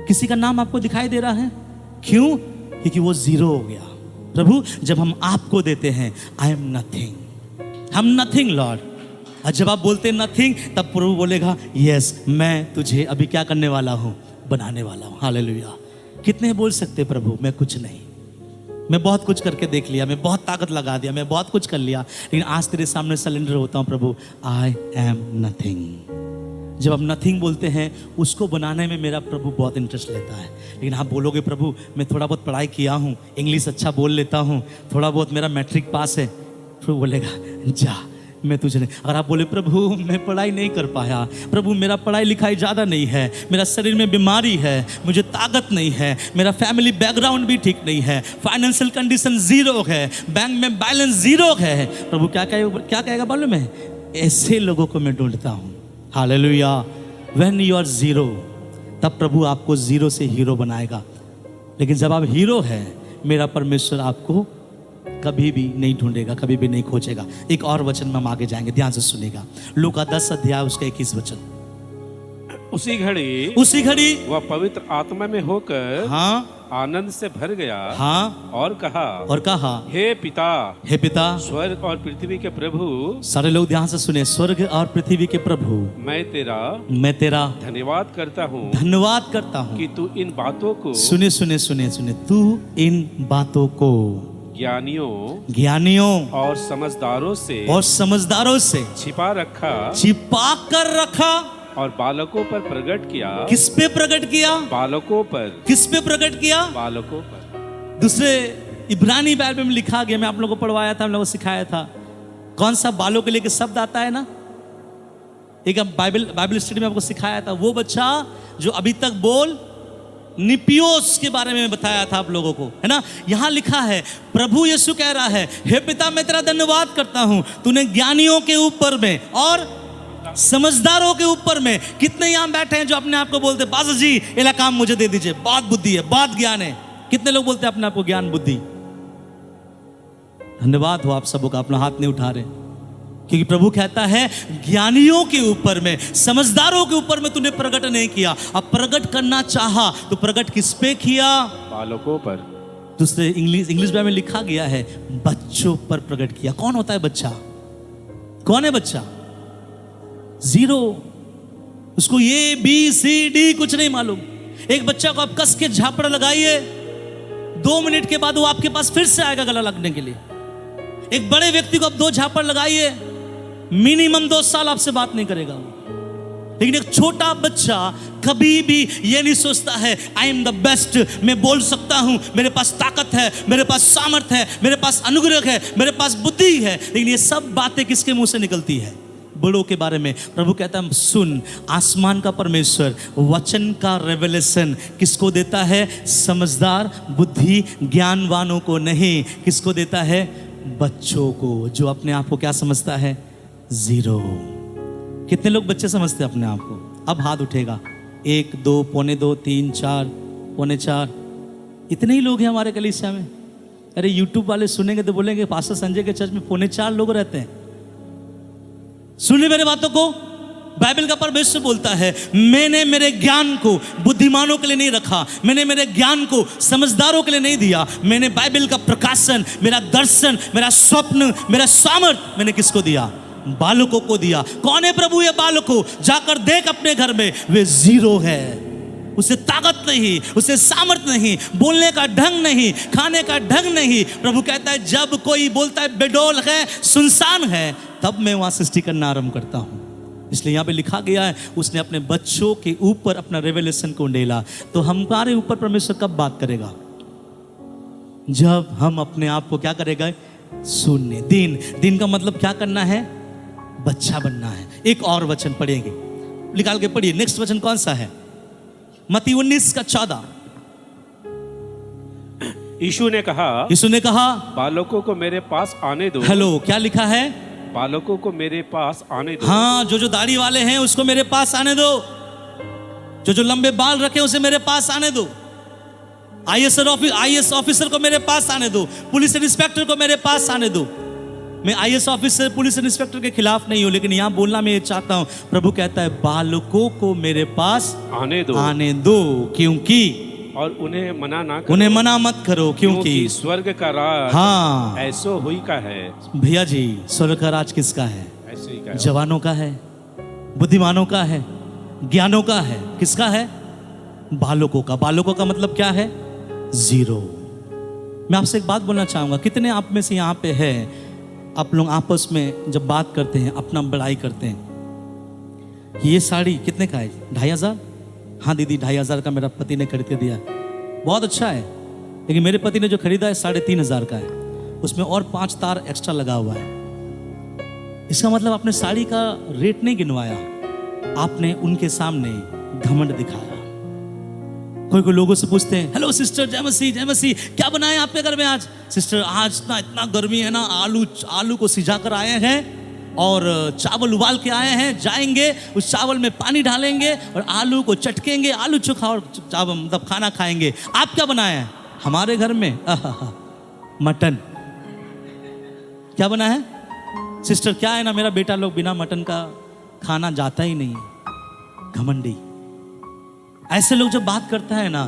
किसी का नाम आपको दिखाई दे रहा है? क्यों? क्योंकि वो जीरो हो गया। प्रभु जब हम आपको देते हैं आई एम नथिंग, हम नथिंग लॉर्ड, और जब आप बोलते हैं नथिंग तब प्रभु बोलेगा यस मैं तुझे अभी क्या करने वाला हूं? बनाने वाला हूं। हालेलुया। कितने बोल सकते प्रभु मैं कुछ नहीं, मैं बहुत कुछ करके देख लिया, मैं बहुत ताकत लगा दिया, मैं बहुत कुछ कर लिया, लेकिन आज तेरे सामने सरेंडर होता हूं प्रभु, आई एम नथिंग। जब आप नथिंग बोलते हैं उसको बनाने में मेरा प्रभु बहुत इंटरेस्ट लेता है। लेकिन आप बोलोगे प्रभु मैं थोड़ा बहुत पढ़ाई किया हूँ, इंग्लिश अच्छा बोल लेता हूँ, थोड़ा बहुत मेरा मैट्रिक पास है, प्रभु बोलेगा जा मैं तुझे नहीं। अगर आप बोले प्रभु मैं पढ़ाई नहीं कर पाया, प्रभु मेरा पढ़ाई लिखाई ज़्यादा नहीं है, मेरा शरीर में बीमारी है, मुझे ताकत नहीं है, मेरा फैमिली बैकग्राउंड भी ठीक नहीं है, फाइनेंशियल कंडीशन जीरो है, बैंक में बैलेंस जीरो है, प्रभु क्या कहेगा मालूम है? ऐसे लोगों को मैं ढूंढता हूँ। Hallelujah. When you are zero तब प्रभु आपको जीरो से हीरो बनाएगा। लेकिन जब आप हीरो हैं मेरा परमेश्वर आपको कभी भी नहीं ढूंढेगा, कभी भी नहीं खोजेगा। एक और वचन में हम आगे जाएंगे, ध्यान से सुनेगा। लूका 10 अध्याय उसका 21 वचन। उसी घड़ी वह पवित्र आत्मा में होकर आनंद से भर गया और कहा हे पिता स्वर्ग और पृथ्वी के प्रभु। सारे लोग ध्यान से सुने, स्वर्ग और पृथ्वी के प्रभु मैं तेरा धन्यवाद करता हूँ कि तू इन बातों को सुने तू इन बातों को ज्ञानियों और समझदारों से छिपा कर रखा और बालकों पर प्रकट किया। किस पे प्रकट किया? बालकों पर। किस पे प्रकट किया? बालकों पर। दूसरे इब्रानी बाइबल में लिखा गया, मैं आप लोगों को पढ़वाया था, हम लोगों को सिखाया था, कौन सा बालों के लिए शब्द आता है ना, एक बाइबल स्टडी में आपको सिखाया था, वो बच्चा जो अभी तक बोल निपियोस के बारे में बताया था आप लोगों को, है ना। यहां लिखा है, प्रभु यीशु कह रहा है, हे पिता मैं तेरा धन्यवाद करता हूं, तूने ज्ञानियों के ऊपर में और समझदारों के ऊपर में। कितने यहां बैठे हैं जो अपने आप को बोलते, पास्टर जी ये काम मुझे दे दीजिए, बहुत बुद्धि है, बहुत ज्ञान है। कितने लोग बोलते हैं अपने आप को ज्ञान बुद्धि? धन्यवाद हो आप सबों का, अपना हाथ नहीं उठा रहे, क्योंकि प्रभु कहता है ज्ञानियों के ऊपर में, समझदारों के ऊपर में तूने प्रकट नहीं किया। अब प्रकट करना चाहा तो प्रकट किस पे किया? बालकों पर। दूसरे इंग्लिश बाइबल में लिखा गया है, बच्चों पर प्रकट किया। कौन होता है बच्चा? कौन है बच्चा? जीरो। उसको ए बी सी डी कुछ नहीं मालूम। एक बच्चा को आप कस के झापड़ लगाइए, 2 मिनट के बाद वो आपके पास फिर से आएगा गला लगने के लिए। एक बड़े व्यक्ति को आप 2 झापड़ लगाइए, मिनिमम 2 साल आपसे बात नहीं करेगा वो। लेकिन एक छोटा बच्चा कभी भी ये नहीं सोचता है आई एम द बेस्ट, मैं बोल सकता हूं, मेरे पास ताकत है, मेरे पास सामर्थ्य है, मेरे पास अनुग्रह है, मेरे पास बुद्धि है। लेकिन ये सब बातें किसके मुंह से निकलती है? बड़ों के बारे में। प्रभु कहता है, सुन, आसमान का परमेश्वर वचन का रेवलेशन किसको देता है? समझदार बुद्धि ज्ञानवानों को नहीं। किसको देता है? बच्चों को, जो अपने आप को क्या समझता है? जीरो। कितने लोग बच्चे समझते हैं अपने आप को? अब हाथ उठेगा। 1 2 पौने 2 3 4 पौने 4, इतने ही लोग हैं हमारे कलीसिया में। अरे यूट्यूब वाले सुनेंगे तो बोलेंगे पास्टर संजय के चर्च में पौने 4 लोग रहते हैं। सुनिए मेरे बातों को, बाइबल का परमेश्वर बोलता है, मैंने मेरे ज्ञान को बुद्धिमानों के लिए नहीं रखा, मैंने मेरे ज्ञान को समझदारों के लिए नहीं दिया। मैंने बाइबल का प्रकाशन, मेरा दर्शन, मेरा स्वप्न, मेरा सामर्थ मैंने किसको दिया? बालकों को दिया। कौन है प्रभु? ये बालकों। जाकर देख अपने घर में, वे जीरो है। उसे ताकत नहीं, उसे सामर्थ नहीं, बोलने का ढंग नहीं, खाने का ढंग नहीं। प्रभु कहता है, जब कोई बोलता है बेडौल है, सुनसान है, तब मैं वहां सृष्टि करना आरंभ करता हूं। इसलिए यहाँ पे लिखा गया है, उसने अपने बच्चों के ऊपर अपना रेवलेशन को उंडेला। तो हमारे ऊपर परमेश्वर कब बात करेगा? जब हम अपने आप को क्या करेगा? सुनने। दिन का मतलब क्या करना है? बच्चा बनना है। एक और वचन पढ़ेंगे, निकाल के पढ़िए। नेक्स्ट वचन कौन सा है? मत्ती 19:14। यीशु ने कहा, बालकों को मेरे पास आने दो। हेलो, क्या लिखा है? बालकों को मेरे पास आने दो। हाँ, जो दाढ़ी वाले हैं उसको मेरे पास आने दो, जो लंबे बाल रखे उसे मेरे पास आने दो, आईएएस ऑफिसर को मेरे पास आने दो, पुलिस इंस्पेक्टर को मेरे पास आने दो। मैं आईएएस ऑफिसर, पुलिस इंस्पेक्टर के खिलाफ नहीं हूं, लेकिन यहां बोलना मैं ये चाहता हूं, प्रभु कहता है बालकों को मेरे पास आने दो, क्योंकि और उन्हें मना ना करो, उन्हें मना मत करो, क्योंकि स्वर्ग का राज हाँ ऐसो हुई का है। भैया जी, स्वर्ग का राज किसका है? ऐसे ही का है। जवानों का है, बुद्धिमानों का है, ज्ञानों का है। किसका है? बालकों का। बालकों का मतलब क्या है? जीरो। मैं आपसे एक बात बोलना चाहूंगा, कितने आप में से यहाँ पे है, आप लोग आपस में जब बात करते हैं अपना बड़ाई करते हैं, ये साड़ी कितने का है? 2500? हाँ दीदी 2500 का मेरा पति ने खरीद के दिया, बहुत अच्छा है। लेकिन मेरे पति ने जो खरीदा है 3500 का है, उसमें और 5 तार एक्स्ट्रा लगा हुआ है। इसका मतलब आपने साड़ी का रेट नहीं गिनवाया, आपने उनके सामने घमंड दिखाया। कोई लोगों से पूछते हैं, हेलो सिस्टर, जय मसीह, क्या बनाए आपके घर में आज? सिस्टर, आज ना इतना गर्मी है ना, आलू को सिझा कर आए हैं और चावल उबाल के आए हैं, जाएंगे उस चावल में पानी डालेंगे और आलू को चटकेंगे, आलू चोखा और चावल मतलब खाना खाएंगे। आप क्या बनाए हैं? हमारे घर में मटन। क्या बना है? सिस्टर क्या है ना, मेरा बेटा लोग बिना मटन का खाना जाता ही नहीं है। घमंडी। ऐसे लोग जब बात करता है ना,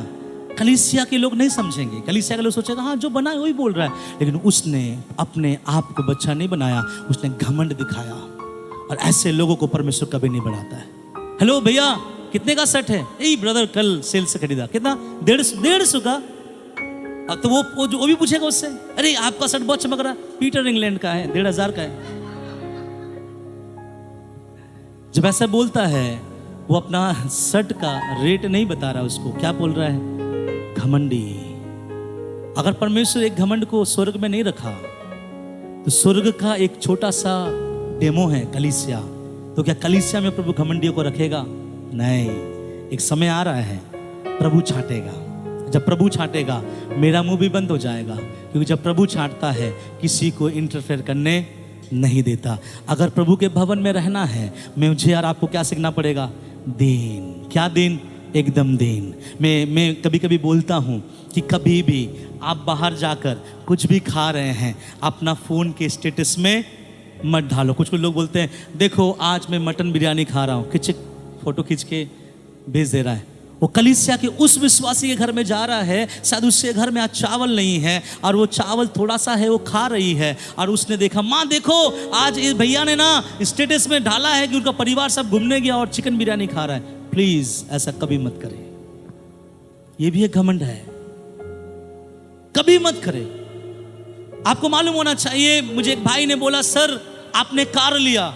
कलीसिया के लोग नहीं समझेंगे, कलीसिया के लोग सोचेगा हाँ जो बना है वही बोल रहा है, लेकिन उसने अपने आप को बच्चा नहीं बनाया, उसने घमंड दिखाया। और ऐसे लोगों को परमेश्वर कभी नहीं बढ़ाता है। हेलो भैया, कितने का सेट है? ए ब्रदर, कल सेल से खरीदा। कितना? 150 का। अब तो वो भी पूछेगा उससे, अरे आपका सेट बहुत चमक रहा, पीटर इंग्लैंड का है, 1500 का है। जब ऐसा बोलता है, वो अपना शर्ट का रेट नहीं बता रहा, उसको क्या बोल रहा है? घमंडी। अगर परमेश्वर एक घमंड को स्वर्ग में नहीं रखा, तो स्वर्ग का एक छोटा सा डेमो है कलीसिया, तो क्या कलीसिया में प्रभु घमंडियों को रखेगा? नहीं। एक समय आ रहा है, प्रभु छांटेगा। जब प्रभु छांटेगा मेरा मुंह भी बंद हो जाएगा, क्योंकि जब प्रभु छांटता है किसी को इंटरफेयर करने नहीं देता। अगर प्रभु के भवन में रहना है, मुझे और आपको क्या सीखना पड़ेगा? दीन। क्या दीन? एकदम दीन। मैं कभी कभी बोलता हूँ कि कभी भी आप बाहर जाकर कुछ भी खा रहे हैं, अपना फ़ोन के स्टेटस में मत डालो। कुछ लोग बोलते हैं देखो आज मैं मटन बिरयानी खा रहा हूँ, खिंच फोटो खींच के भेज दे रहा है। वो कलीसिया के उस विश्वासी के घर में जा रहा है, शायद उसके घर में आज चावल नहीं है और वो चावल थोड़ा सा है, वो खा रही है और उसने देखा, माँ देखो आज इस भैया ने ना स्टेटस में डाला है कि उनका परिवार सब घूमने गया और चिकन बिरयानी खा रहा है। प्लीज ऐसा कभी मत करें, ये भी एक घमंड है, कभी मत करें। आपको मालूम होना चाहिए, मुझे एक भाई ने बोला सर आपने कार लिया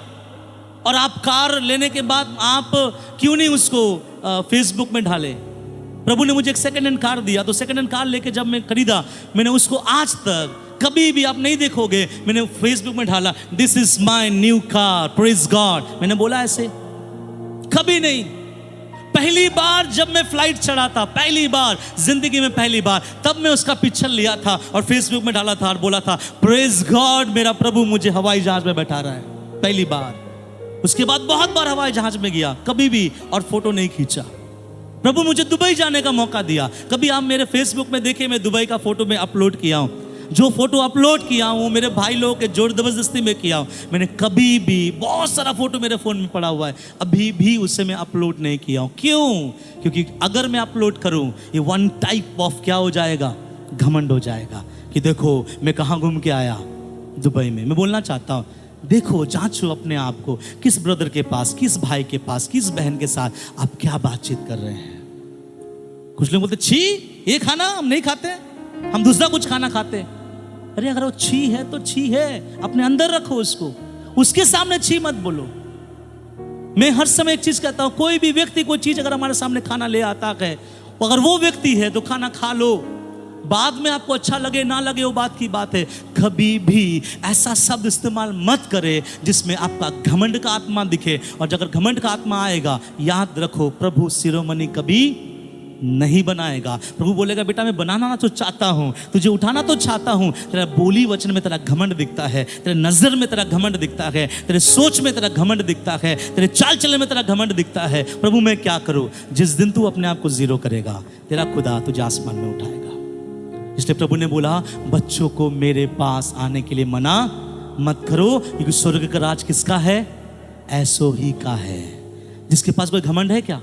और आप कार लेने के बाद आप क्यों नहीं उसको फेसबुक में ढाले? प्रभु ने मुझे एक सेकंड हैंड कार दिया, तो सेकंड हैंड कार लेके जब मैं खरीदा, मैंने उसको आज तक कभी भी आप नहीं देखोगे मैंने फेसबुक में ढाला this is my new car, praise God. मैंने बोला ऐसे कभी नहीं। पहली बार जब मैं फ्लाइट चढ़ा था, पहली बार जिंदगी में, पहली बार, तब मैं उसका पिक्चर लिया था और फेसबुक में डाला था और बोला था प्रेज गॉड मेरा प्रभु मुझे हवाई जहाज में बैठा रहा है, पहली बार। उसके बाद बहुत बार हवाई जहाज में गया, कभी भी और फोटो नहीं खींचा। प्रभु मुझे दुबई जाने का मौका दिया, कभी आप मेरे फेसबुक में देखे मैं दुबई का फोटो में अपलोड किया हूँ। जो फोटो अपलोड किया हूँ मेरे भाई लोगों के जोर जबरदस्ती में किया हूँ। मैंने कभी भी, बहुत सारा फोटो मेरे फोन में पड़ा हुआ है, अभी भी उसे मैं अपलोड नहीं किया हूँ। क्यों? क्योंकि अगर मैं अपलोड करूँ ये वन टाइप ऑफ क्या हो जाएगा? घमंड हो जाएगा कि देखो मैं कहाँ घूम के आया, दुबई में। मैं बोलना चाहता हूँ देखो, जांचो अपने आप को, किस ब्रदर के पास, किस भाई के पास, किस बहन के साथ आप क्या बातचीत कर रहे हैं। कुछ लोग बोलते छी ये खाना हम नहीं खाते, हम दूसरा कुछ खाना खाते। अरे अगर वो छी है तो छी है, अपने अंदर रखो उसको, उसके सामने छी मत बोलो। मैं हर समय एक चीज कहता हूं, कोई भी व्यक्ति कोई चीज अगर हमारे सामने खाना ले आता है, अगर वो व्यक्ति है तो खाना खा लो, बाद में आपको अच्छा लगे ना लगे वो बात की बात है। कभी भी ऐसा शब्द इस्तेमाल मत करे जिसमें आपका घमंड का आत्मा दिखे, और अगर घमंड का आत्मा आएगा याद रखो प्रभु शिरोमणि कभी नहीं बनाएगा। प्रभु बोलेगा बेटा मैं बनाना ना तो चाहता हूँ, तुझे उठाना तो चाहता हूँ, तेरा बोली वचन में तेरा घमंड दिखता है, तेरे नजर में तेरा घमंड दिखता है, तेरे सोच में तेरा घमंड दिखता है, तेरे चाल चलन में तेरा घमंड दिखता है। प्रभु मैं क्या करूँ? जिस दिन तू अपने आप को जीरो करेगा तेरा खुदा तुझे आसमान में उठाएगा। इसलिए प्रभु ने बोला बच्चों को मेरे पास आने के लिए मना मत करो, क्योंकि स्वर्ग का राज किसका है? ऐसो ही का है। जिसके पास कोई घमंड है क्या?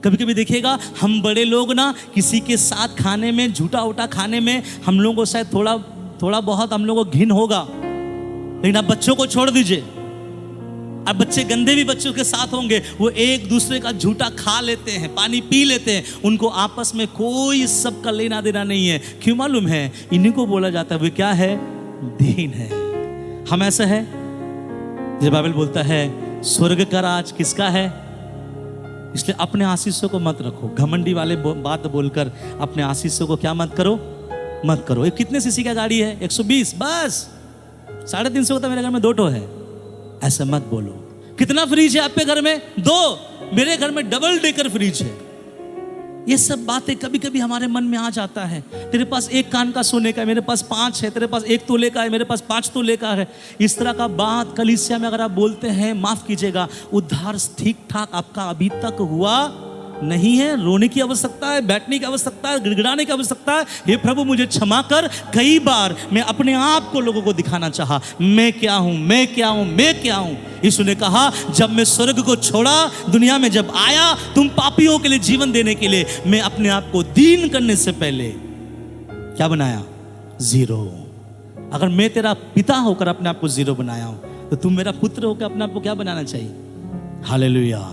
कभी कभी देखिएगा हम बड़े लोग ना किसी के साथ खाने में, झूठा उठा खाने में हम लोगों को शायद थोड़ा बहुत हम लोगों को घिन होगा, लेकिन आप बच्चों को छोड़ दीजिए। अब बच्चे गंदे भी बच्चों के साथ होंगे, वो एक दूसरे का झूठा खा लेते हैं, पानी पी लेते हैं, उनको आपस में कोई सबका लेना देना नहीं है। क्यों मालूम है? इन्हीं को बोला जाता है वे क्या है? दीन है। हम ऐसा है जब बाइबल बोलता है स्वर्ग का राज किसका है। इसलिए अपने आशीषों को मत रखो, घमंडी वाले बात बोलकर अपने आशीषों को क्या मत करो, मत करो। ये कितने सीसी का गाड़ी है? 120, बस 350 का तो मेरे घर में 2 ठो है, ऐसा मत बोलो। कितना फ्रिज है आपके घर में? 2, मेरे घर में डबल डेकर फ्रिज है। ये सब बातें कभी कभी हमारे मन में आ जाता है। तेरे पास 1 कान का सोने का है, मेरे पास 5 है, तेरे पास 1 तोले का है, मेरे पास 5 तोले का है। इस तरह का बात कलीसिया में अगर आप बोलते हैं, माफ कीजिएगा, उद्धार ठीक ठाक आपका अभी तक हुआ नहीं है। रोने की आवश्यकता है, बैठने की आवश्यकता है, गिड़गिड़ाने की आवश्यकता है। हे प्रभु मुझे क्षमा कर। कई बार मैं अपने आप को लोगों को दिखाना चाहा, मैं क्या हूं, मैं क्या हूं, मैं क्या हूं। यीशु ने कहा जब मैं स्वर्ग को छोड़ा, दुनिया में जब आया तुम पापियों के लिए जीवन देने के लिए, मैं अपने आप को दीन करने से पहले क्या बनाया? जीरो। अगर मैं तेरा पिता होकर अपने आप को जीरो बनाया हूं, तो तुम मेरा पुत्र होकर अपने आप को क्या बनाना चाहिए? हालेलुया।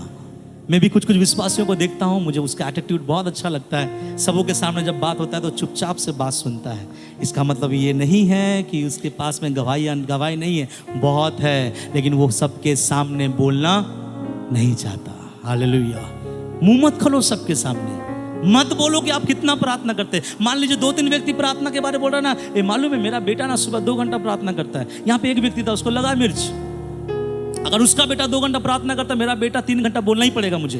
मैं भी कुछ विश्वासियों को देखता हूँ, मुझे उसका एटीट्यूड बहुत अच्छा लगता है। सबों के सामने जब बात होता है तो चुपचाप से बात सुनता है। इसका मतलब ये नहीं है कि उसके पास में गवाही नहीं है, बहुत है, लेकिन वो सबके सामने बोलना नहीं चाहता। हालेलुया। मुंह मत खोलो सबके सामने, मत बोलो कि आप कितना प्रार्थना करते। मान लीजिए 2-3 व्यक्ति प्रार्थना के बारे में बोल रहा ना, ये मालूम है मेरा बेटा ना सुबह 2 घंटा प्रार्थना करता है। यहाँ पे एक व्यक्ति था, उसको लगा मिर्च। अगर उसका बेटा 2 घंटा प्रार्थना करता, मेरा बेटा 3 घंटा बोलना ही पड़ेगा मुझे।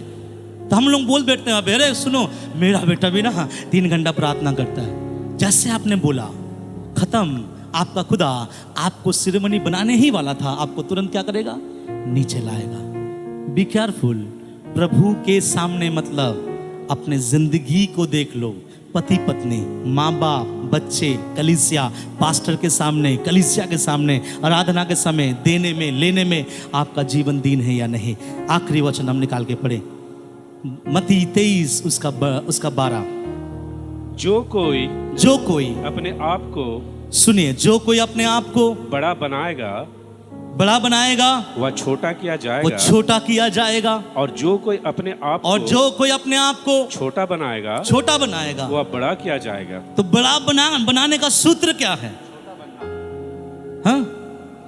तो हम लोग बोल बैठते हैं, अरे सुनो मेरा बेटा भी ना 3 घंटा प्रार्थना करता है। जैसे आपने बोला खत्म, आपका खुदा आपको सिरमनी बनाने ही वाला था, आपको तुरंत क्या करेगा, नीचे लाएगा। बी केयरफुल, प्रभु के सामने मतलब अपने जिंदगी को देख लो, पति पत्नी, माँ बाप, बच्चे, कलीसिया, पास्टर के सामने, कलीसिया के सामने, आराधना के समय, देने में लेने में आपका जीवन दीन है या नहीं। आखिरी वचन हम निकाल के पढ़े, मत्ती 23 उसका 12। जो कोई अपने आप को, सुनिए, जो कोई अपने आप को बड़ा बनाएगा वह छोटा किया जाएगा, और जो कोई अपने आप को छोटा बनाएगा वह बड़ा किया जाएगा। तो बड़ा बनाने का सूत्र क्या है? हाँ,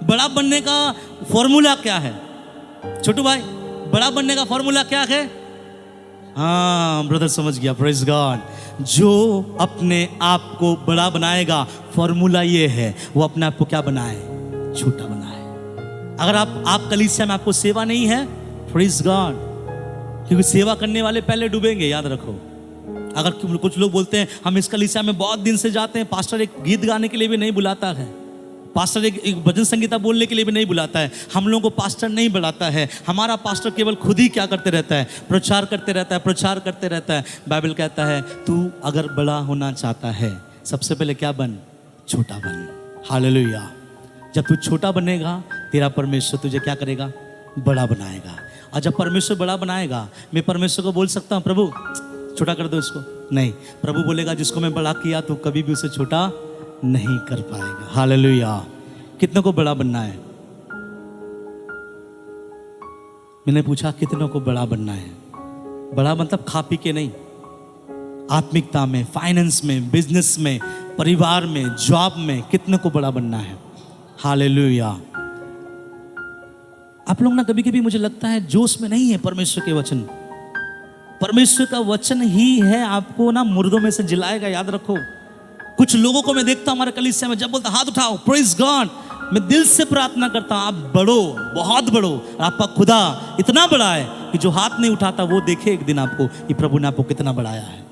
बड़ा बनने का फॉर्मूला क्या है? छोटू भाई, बड़ा बनने का फॉर्मूला क्या है? हाँ ब्रदर समझ गया, प्रेज गॉड। जो अपने आप को बड़ा बनाएगा, फॉर्मूला ये है, वो अपने आप को क्या बनाए, छोटा बनाए। अगर आप कलीसिया में आपको सेवा नहीं है, प्रेज गॉड, क्योंकि सेवा करने वाले पहले डूबेंगे, याद रखो। अगर कुछ लोग बोलते हैं हम इस कलीसिया में बहुत दिन से जाते हैं, पास्टर एक गीत गाने के लिए भी नहीं बुलाता है, पास्टर एक भजन संगीता बोलने के लिए भी नहीं बुलाता है, हम लोगों को पास्टर नहीं बुलाता है। हमारा पास्टर केवल खुद ही क्या करते रहता है, प्रचार करते रहता है। बाइबल कहता है तू अगर बड़ा होना चाहता है, सबसे पहले क्या बन, छोटा बन। हालेलुया। जब तू छोटा बनेगा, तेरा परमेश्वर तुझे क्या करेगा, बड़ा बनाएगा। और जब परमेश्वर बड़ा बनाएगा, मैं परमेश्वर को बोल सकता हूँ प्रभु छोटा कर दो इसको, नहीं। प्रभु बोलेगा जिसको मैं बड़ा किया तू कभी भी उसे छोटा नहीं कर पाएगा। हालेलुया। कितनों को बड़ा बनना है? मैंने पूछा कितनों को बड़ा बनना है? बड़ा मतलब खा पी के नहीं, आत्मिकता में, फाइनेंस में, बिजनेस में, परिवार में, जॉब में, कितनों को बड़ा बनना है? हालेलुया। आप लोग ना कभी कभी मुझे लगता है जोश में नहीं है परमेश्वर के वचन। परमेश्वर का वचन ही है आपको ना मुर्दों में से जिलाएगा, याद रखो। कुछ लोगों को मैं देखता हूं हमारे कलीसिया में, जब बोलता हाथ उठाओ प्रेज गॉड, मैं दिल से प्रार्थना करता हूं आप बढ़ो, बहुत बढ़ो। आपका खुदा इतना बड़ा है कि जो हाथ नहीं उठाता वो देखे एक दिन आपको कि प्रभु ने आपको कितना बढ़ाया है।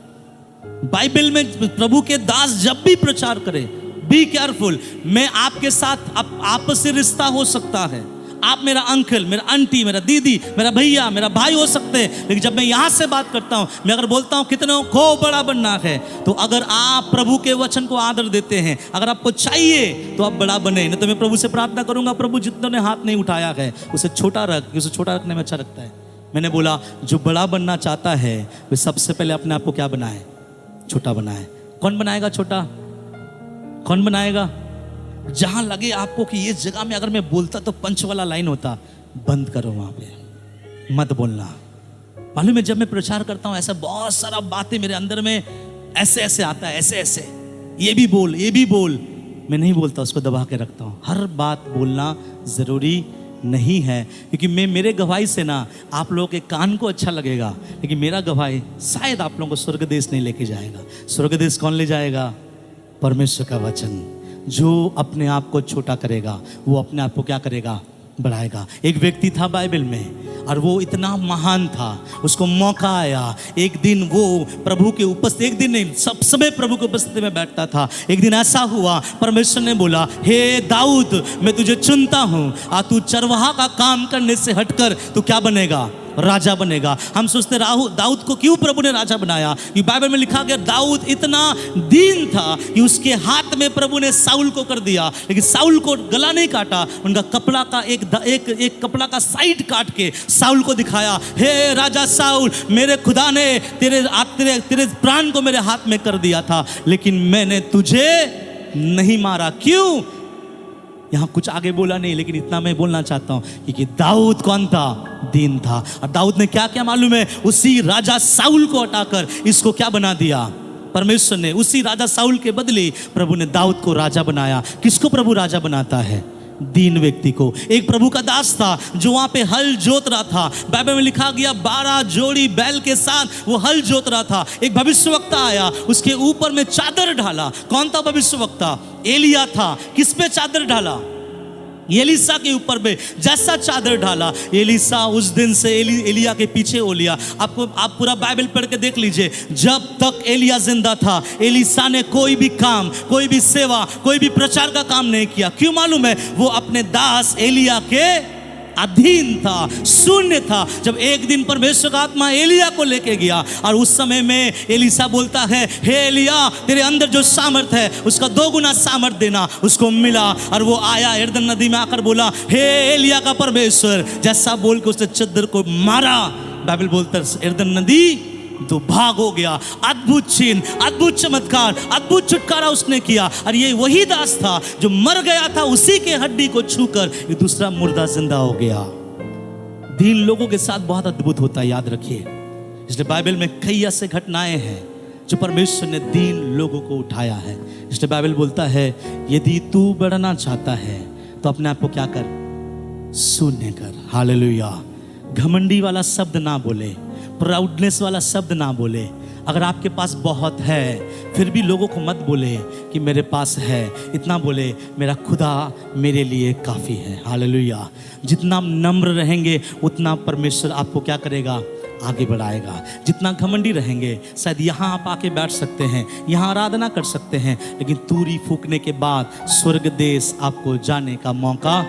बाइबल में प्रभु के दास जब भी प्रचार करे, बी केयरफुल, मैं आपके साथ आपसी रिश्ता हो सकता है, आप मेरा अंकल, मेरा आंटी, मेरा दीदी, मेरा भैया, मेरा भाई हो सकते हैं, लेकिन जब मैं यहाँ से बात करता हूँ, मैं अगर बोलता हूँ कितनों को बड़ा बनना है, तो अगर आप प्रभु के वचन को आदर देते हैं, अगर आपको चाहिए तो आप बड़ा बने। नहीं तो मैं प्रभु से प्रार्थना करूंगा प्रभु जितनों ने हाथ नहीं उठाया है उसे छोटा रख, उसे छोटा रखने में अच्छा लगता है। मैंने बोला जो बड़ा बनना चाहता है वे सबसे पहले अपने आप को क्या बनाए, छोटा बनाए। कौन बनाएगा छोटा? कौन बनाएगा? जहां लगे आपको कि ये जगह में अगर मैं बोलता तो पंच वाला लाइन होता, बंद करो, वहां पे मत बोलना। मालूम है जब मैं प्रचार करता हूं ऐसा बहुत सारा बातें मेरे अंदर में ऐसे ऐसे आता है, ऐसे ऐसे, ये भी बोल, ये भी बोल, मैं नहीं बोलता, उसको दबा के रखता हूं। हर बात बोलना जरूरी नहीं है, क्योंकि मैं मेरे गवाही से ना आप लोगों के कान को अच्छा लगेगा, लेकिन मेरा गवाही शायद आप लोगों को स्वर्ग देश नहीं लेके जाएगा। स्वर्ग देश कौन ले जाएगा? परमेश्वर का वचन। जो अपने आप को छोटा करेगा वो अपने आप को क्या करेगा, बढ़ाएगा। एक व्यक्ति था बाइबल में और वो इतना महान था, उसको मौका आया, एक दिन वो प्रभु के उपस्थिति, एक दिन नहीं सब समय प्रभु के उपस्थिति में बैठता था। एक दिन ऐसा हुआ, परमेश्वर ने बोला हे दाऊद मैं तुझे चुनता हूँ, तू चरवाहा का काम करने से हटकर तू क्या बनेगा, राजा बनेगा। हम सोचते दाऊद को क्यों प्रभु ने राजा बनाया? कि बाइबल में लिखा गया दाऊद इतना दीन था कि उसके हाथ में प्रभु ने साउल को कर दिया, लेकिन साउल को गला नहीं काटा, उनका कपड़ा का एक कपड़ा का साइड काट के साउल को दिखाया, हे राजा साउल मेरे खुदा ने तेरे प्राण को मेरे हाथ में कर दिया था, लेकिन मैंने तुझे नहीं मारा। क्यों? यहाँ कुछ आगे बोला नहीं, लेकिन इतना मैं बोलना चाहता हूँ कि दाऊद कौन था? दीन था। और दाऊद ने क्या क्या मालूम है? उसी राजा साउल को हटाकर इसको क्या बना दिया? परमेश्वर ने उसी राजा साउल के बदले प्रभु ने दाऊद को राजा बनाया। किसको प्रभु राजा बनाता है? दीन व्यक्ति को। एक प्रभु का दास था जो वहां पे हल जोत रहा था, बाइबल में लिखा गया 12 जोड़ी बैल के साथ वो हल जोत रहा था। एक भविष्यवक्ता आया, उसके ऊपर में चादर ढाला। कौन था भविष्यवक्ता? एलिया था। किस पे चादर ढाला? एलीसा के ऊपर में जैसा चादर डाला, एलीसा उस दिन से एलिया के पीछे हो लिया। आप पूरा बाइबल पढ़ के देख लीजिए, जब तक एलिया जिंदा था एलीसा ने कोई भी काम, कोई भी सेवा, कोई भी प्रचार का काम नहीं किया। क्यों मालूम है? वो अपने दास एलिया के अधीन था, शून्य था। जब एक दिन परमेश्वर का आत्मा एलिया को लेके गया और उस समय में एलीसा बोलता है, हे एलिया, तेरे अंदर जो सामर्थ है उसका 2 गुना सामर्थ देना। उसको मिला और वो आया यरदन नदी में आकर बोला, हे एलिया का परमेश्वर, जैसा बोल के उसने चद्दर को मारा। बाइबल बोलता है यरदन नदी तो भाग हो गया। अद्भुत चिन्ह, अद्भुत चमत्कार, अद्भुत छुटकारा उसने किया। और ये वही दास था जो मर गया था, उसी के हड्डी को छूकर ये दूसरा मुर्दा जिंदा हो गया। दीन लोगों के साथ बहुत अद्भुत होता है, याद रखिए। इसलिए बाइबल में कई ऐसे घटनाएं हैं जो परमेश्वर ने दीन लोगों को उठाया है। इसलिए बाइबल बोलता है, यदि तू बढ़ना चाहता है तो अपने आप को क्या कर? शून्य कर। हालेलुया। घमंडी वाला शब्द ना बोले, प्राउडनेस वाला शब्द ना बोले। अगर आपके पास बहुत है फिर भी लोगों को मत बोले कि मेरे पास है, इतना बोले मेरा खुदा मेरे लिए काफ़ी है। हालेलुया। जितना नम्र रहेंगे उतना परमेश्वर आपको क्या करेगा? आगे बढ़ाएगा। जितना घमंडी रहेंगे, शायद यहाँ आप आके बैठ सकते हैं, यहाँ आराधना कर सकते हैं, लेकिन तूरी फूकने के बाद स्वर्ग देश आपको जाने का मौका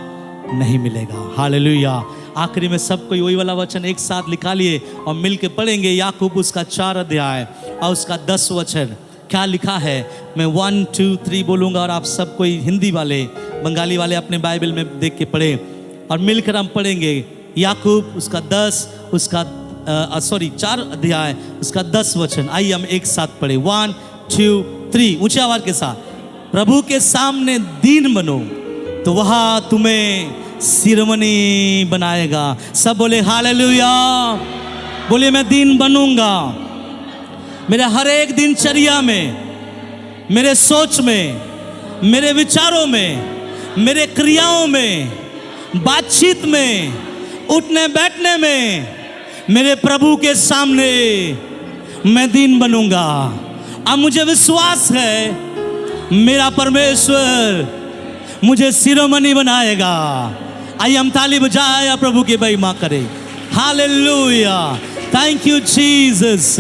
नहीं मिलेगा। हालेलुया। आखिरी में सब कोई वही वाला वचन एक साथ निकालिए और मिल के पढ़ेंगे। याकूब उसका 4 अध्याय और उसका 10 वचन। क्या लिखा है? मैं 1 2 3 बोलूँगा और आप सब कोई हिंदी वाले, बंगाली वाले अपने बाइबल में देख के पढ़े और मिलकर हम पढ़ेंगे। याकूब उसका 4 अध्याय उसका 10 वचन। आइए हम एक साथ पढ़े। 1 2 3 ऊंची आवाज के साथ। प्रभु के सामने दीन बनो तो वह तुम्हें सिरमनी बनाएगा। सब बोले हालेलुया। बोले मैं दीन बनूंगा। मेरे हर एक दिनचर्या में, मेरे सोच में, मेरे विचारों में, मेरे क्रियाओं में, बातचीत में, उठने बैठने में, मेरे प्रभु के सामने मैं दीन बनूंगा। अब मुझे विश्वास है मेरा परमेश्वर मुझे शिरोमणि बनाएगा। आइए हम ताली बजाए प्रभु की महिमा करें। हालेलुया। Thank you Jesus.